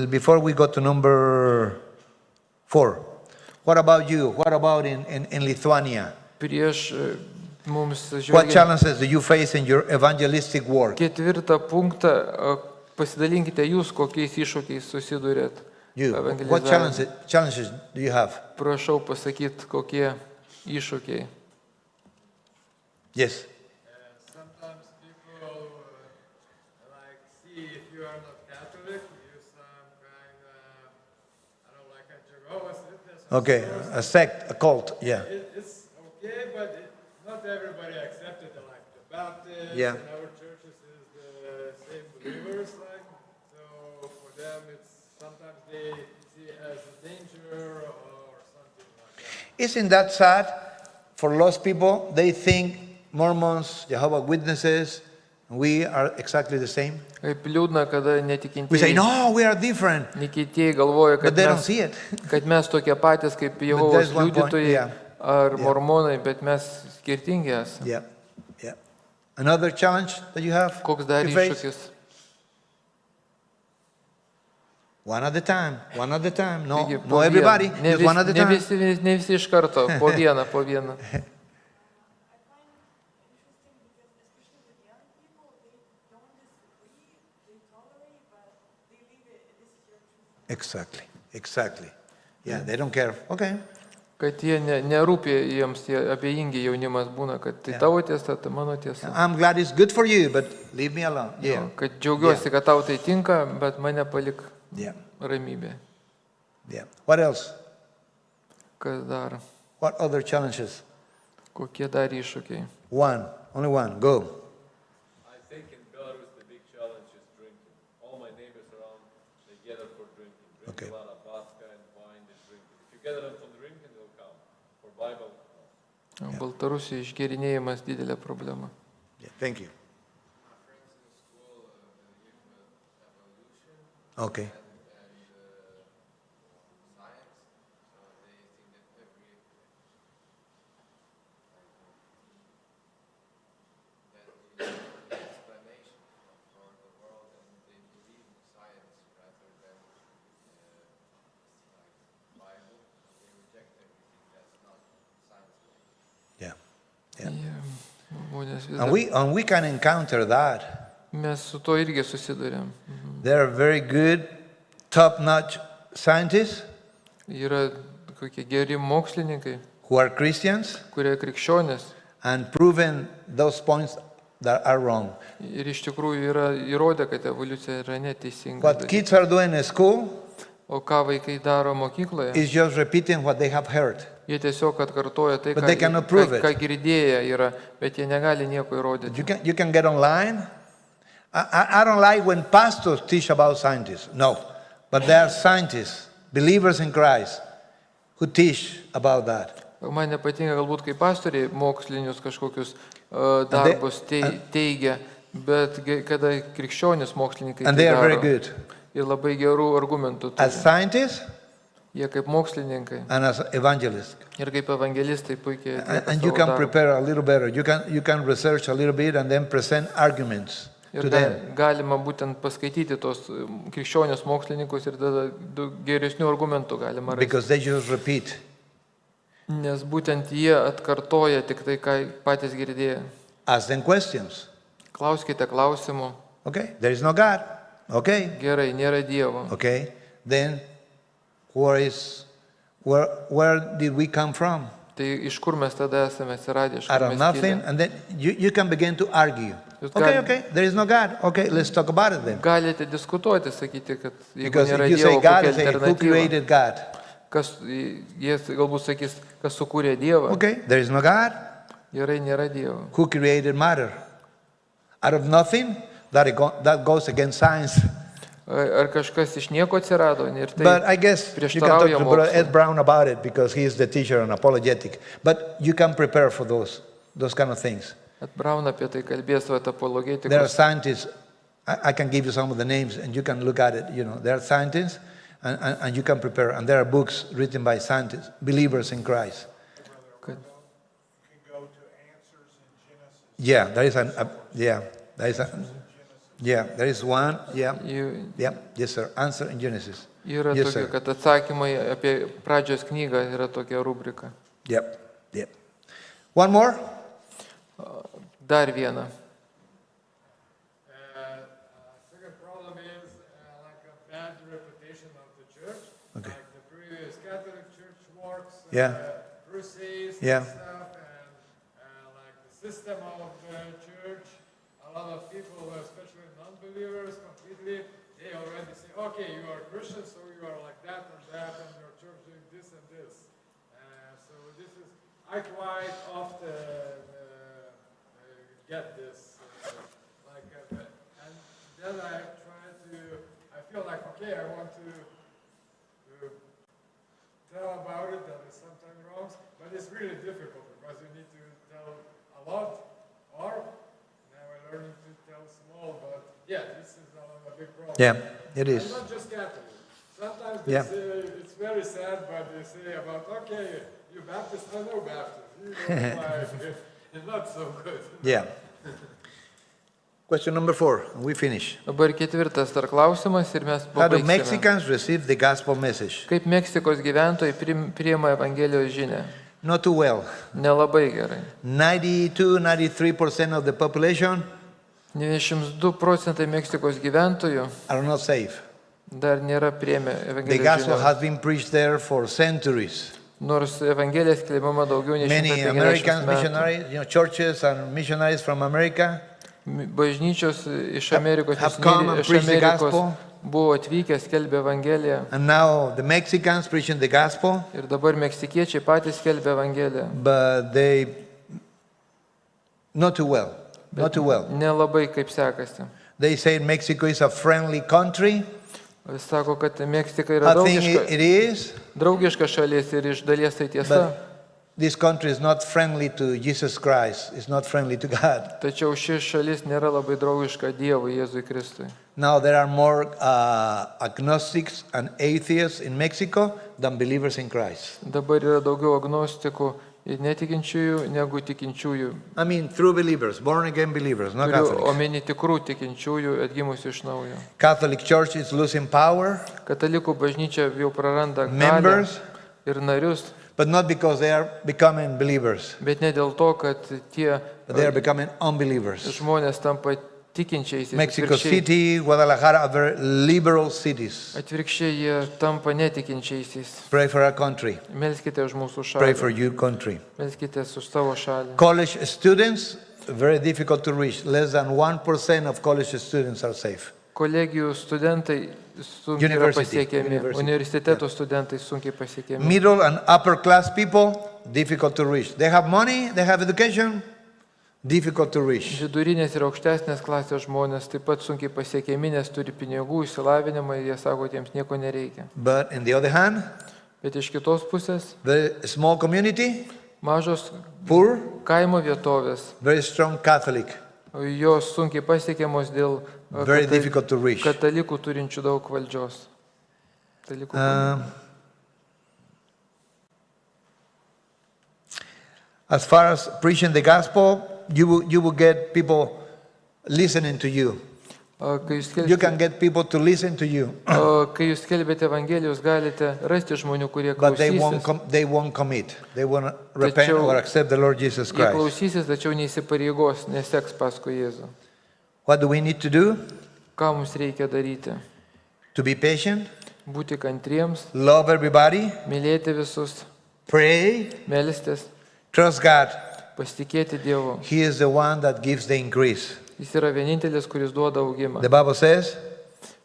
before we go to number 4, what about you? What about in Lithuania? Prieš mums What žiūrėti challenges do you face in your evangelistic work? ketvirtą punktą, pasidalinkite jūs, kokiais iššūkiais susidurėt. You, what challenges do you have? Prašau pasakyti, kokie iššūkiai. Yes. Sometimes people see if you are not Catholic, you some kind of, I don't know, like a Jehovah's Witness. or Okay, something. a sect, a cult, yeah. It's okay, but not everybody accepted it. Like the Baptists Yeah. in our churches is the same believers, like so for them it's sometimes they see it as a danger or something Isn't that sad for lost people? They think Mormons, Jehovah's Witnesses, we are exactly the same. Kaip liūdna, kada We say, netikintieji, no, we are different. netikintieji galvoja, But kad they don't mes, see it. kad mes tokie patys kaip Jehovos there's one point, liudytojai yeah. ar Yeah. mormonai, bet mes skirtingi esame. Yeah, yeah. Another challenge that you have? Koks dar you face? iššūkis? One at a time, one at a time. No, Taigi, no po everybody, vieną. Ne just one at a time. Ne visi iš karto, po vieną, po vieną. I find it interesting because especially with young people, they don't disagree, they tolerate, but they leave it, this is your truth. Exactly, exactly. Yeah, they don't care. Okay. Kad jie nerūpė jiems, tie abejingi jaunimas būna, kad tai Yeah. tavo tiesa, tai mano tiesa. I'm glad it's good for you, but leave me alone. Yeah, Jo, kad džiaugiuosi, kad tau tai tinka, bet mane palik yeah, ramybė. yeah. What else? Kas dar? What other challenges? Kokie dar iššūkiai? One, only one. Go. I think in Belarus the big challenge is drinking. All my neighbors around, they gather for drinking. Drink Okay. a lot of vodka and wine and drinking. If you gather them for drinking, they'll come. For Bible, no. Baltarusijoje išgerinėjimas didelė problema. Yeah, thank you. Okay. Yeah. Yeah. Žmonės vis And we can encounter that. Mes su to irgi susidurėm. There are very good, top-notch scientists Yra kokie geri mokslininkai, who are Christians kurie krikščionės and proven those points that are wrong. ir iš tikrųjų yra įrodę, kad evoliucija yra neteisinga. What kids are doing in school O ką vaikai daro mokykloje? is just repeating what they have heard. Jie tiesiog atkartoja tai, But they cannot prove it. ką girdėję yra, bet jie negali nieko įrodyti. You can get online. I don't like when pastors teach about scientists. No. But there are scientists, believers in Christ, who teach about that. Man nepatinka galbūt, kai pastoriai mokslinius kažkokius they- darbus teigia, bet kada krikščionis mokslininkai And tai they are very daro, good. ir labai gerų argumentų As turi. scientists Jie kaip mokslininkai and as evangelists. ir kaip evangelistai puikiai atlieka And you savo can darbą. prepare a little better. You can research a little bit and then present arguments Ir to them. galima būtent paskaityti tos krikščionius mokslininkus ir tada daug geresnių argumentų galima rasti. Because they just repeat. Nes būtent jie atkartoja tik tai, ką patys girdėjo. Ask them questions. Klauskite klausimų. Okay? There is no God. Okay? Gerai, nėra Dievo. Okay? Then where did we come from? Tai iš kur mes tada esame atsiradę, iš Out kur of mes nothing. kilę? And then you can begin to argue. Jūs Okay, gali- okay. There is no God. Okay, let's talk about it then. Galite diskutuoti, sakyti, kad jeigu Because nėra if you say Dievo, God, kokia you say, who alternatyva. created God? Kas, jie galbūt sakys, kas sukūrė Dievą. Okay, there is no God. Gerai, nėra Dievo. Who created matter? Out of nothing? That goes against science. Ar kažkas iš nieko atsirado ir tai But I guess you can talk prieštarauja to Brother Ed mokslui. Brown about it because he is the teacher on apologetic. But you can prepare for those kind of things. At Braun apie tai kalbės, va, There are apologetikos. scientists, I can give you some of the names and you can look at it. You know, there are scientists and you can prepare. And there are books written by scientists, believers in Christ. Kad, You can go to Answers in Genesis. Yeah, there is one. Yeah, yeah, yes, sir. Answer in Genesis. yra Yes, tokia, sir. kad atsakymai apie pradžios knygą yra tokia rubrika. Yep, yep. One more? Dar viena. Second problem is like a bad reputation of the church. Okay. Like the previous Catholic Church works, Yeah. crusades Yeah. and stuff, and like the system of the church. A lot of people, especially non-believers, completely they already say, okay, you are Christian, so you are like that, and your church doing this and this. So this is I quite often get this, and then I feel like, okay, I want to tell about it, that is sometimes wrong, really difficult because you need to tell a lot, or now we're learning to tell small, but yeah, this is a big problem. Yeah, it And is. not just Catholic. Sometimes they Yeah. say, it's very sad, but they say about, okay, you Baptist, I know Baptist. You know, like, it's not so good. Yeah. Question number 4, and we finish. Dabar ketvirtas dar klausimas ir mes How do pabaigsime. Mexicans receive the gospel message? Kaip Meksikos gyventojai priima Evangelijos žinią? Not too well. Nelabai gerai. 92-93% of the population 92 procentai Meksikos gyventojų are not saved. dar nėra priėmę The Evangelijos gospel žinios. has been preached there for centuries. Nors Evangelija skelbiama daugiau nei Many 150 American metų. missionaries, churches and missionaries from America Bažnyčios iš Amerikos, have come and iš preached the Amerikos gospel. buvo atvykę, skelbė Evangeliją. And now the Mexicans preaching the gospel, Ir dabar meksikiečiai patys skelbė Evangeliją. but they not too well. Not too well. Nelabai kaip sekasi. They say Mexico is a friendly country. Jis sako, kad Meksika yra I think draugiška, it is, draugiška šalis ir iš dalies tai tiesa. but this country is not friendly to Jesus Christ. It's not friendly to God. Tačiau ši šalis nėra labai draugiška Dievui, Jėzui Kristui. Now there are more agnostics and atheists in Mexico than believers in Christ. Dabar yra daugiau agnostikų ir netikinčiųjų negu tikinčiųjų. I mean, true believers, born again believers, not Turiu Catholics. omeny tikrų tikinčiųjų atgimusių iš naujo. Catholic Church is losing power, Katalikų bažnyčia jau praranda galią members, ir narius, but not because they are becoming believers, bet ne dėl to, kad tie but they are becoming unbelievers. žmonės tampa tikinčiaisiais. Mexico Atvirkščiai, City, Guadalajara are very liberal cities. atvirkščiai jie tampa netikinčiaisiais. Pray for our country. Melskite už mūsų Pray for šalį. your country. Melskite už savo šalį. College students, very difficult to reach. Less than 1% of college students are safe. Kolegijų studentai sunkiai yra University, pasiekiami. university, Universiteto studentai sunkiai pasiekiami. Middle and upper class people, difficult to reach. They have money, they have education, difficult to reach. Vidurinės ir aukštesnės klasės žmonės taip pat sunkiai pasiekiami, nes turi pinigų, išsilavinimą ir jie sako, jiems nieko nereikia. But on the other hand, Bet iš kitos pusės, very small community, mažos poor, kaimo vietovės, very strong Catholic, jos sunkiai pasiekiamos dėl very difficult to reach. katalikų turinčių daug valdžios. Katalikų As far as preaching the gospel, you will get people listening to you. Kai jūs You skelbėte, can get people to listen to you, kai jūs skelbėte Evangelijos, galite rasti žmonių, kurie but they klausysis. won't commit. They won't repent Tačiau- or accept the Lord Jesus Jie Christ. klausysis, tačiau neįsipareigos, neseks paskui Jėzų. What do we need to do? Ką mums reikia daryti? To be patient, Būti kantriems, love everybody, mylėti visus, pray, melstis, trust God. pasitikėti Dievu. He is the one that gives the increase. Jis yra vienintelis, kuris duoda augimą. The Bible says,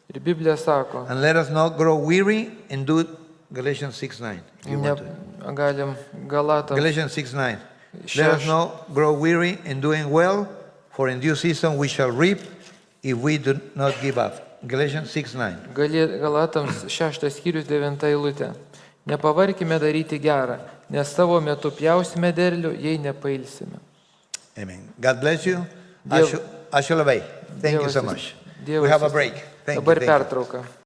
Ir Biblija sako, and let us not grow weary in do Galatians 6:9. galim Galatams Galatians 6:9. Let us not grow weary in doing well, for in due season we shall reap if we do not give up. Galatians 6:9. Galatams 6 skyrius 9 eilutė. Nepavarkime daryti gerą, nes savo metu pjausime derlių, jei nepailsime. Amen. God bless you. Diev- I shall obey. Thank you Dievas so jus- much. Dievas We have a jus- break. Thank you. Dabar Thank you. pertrauka.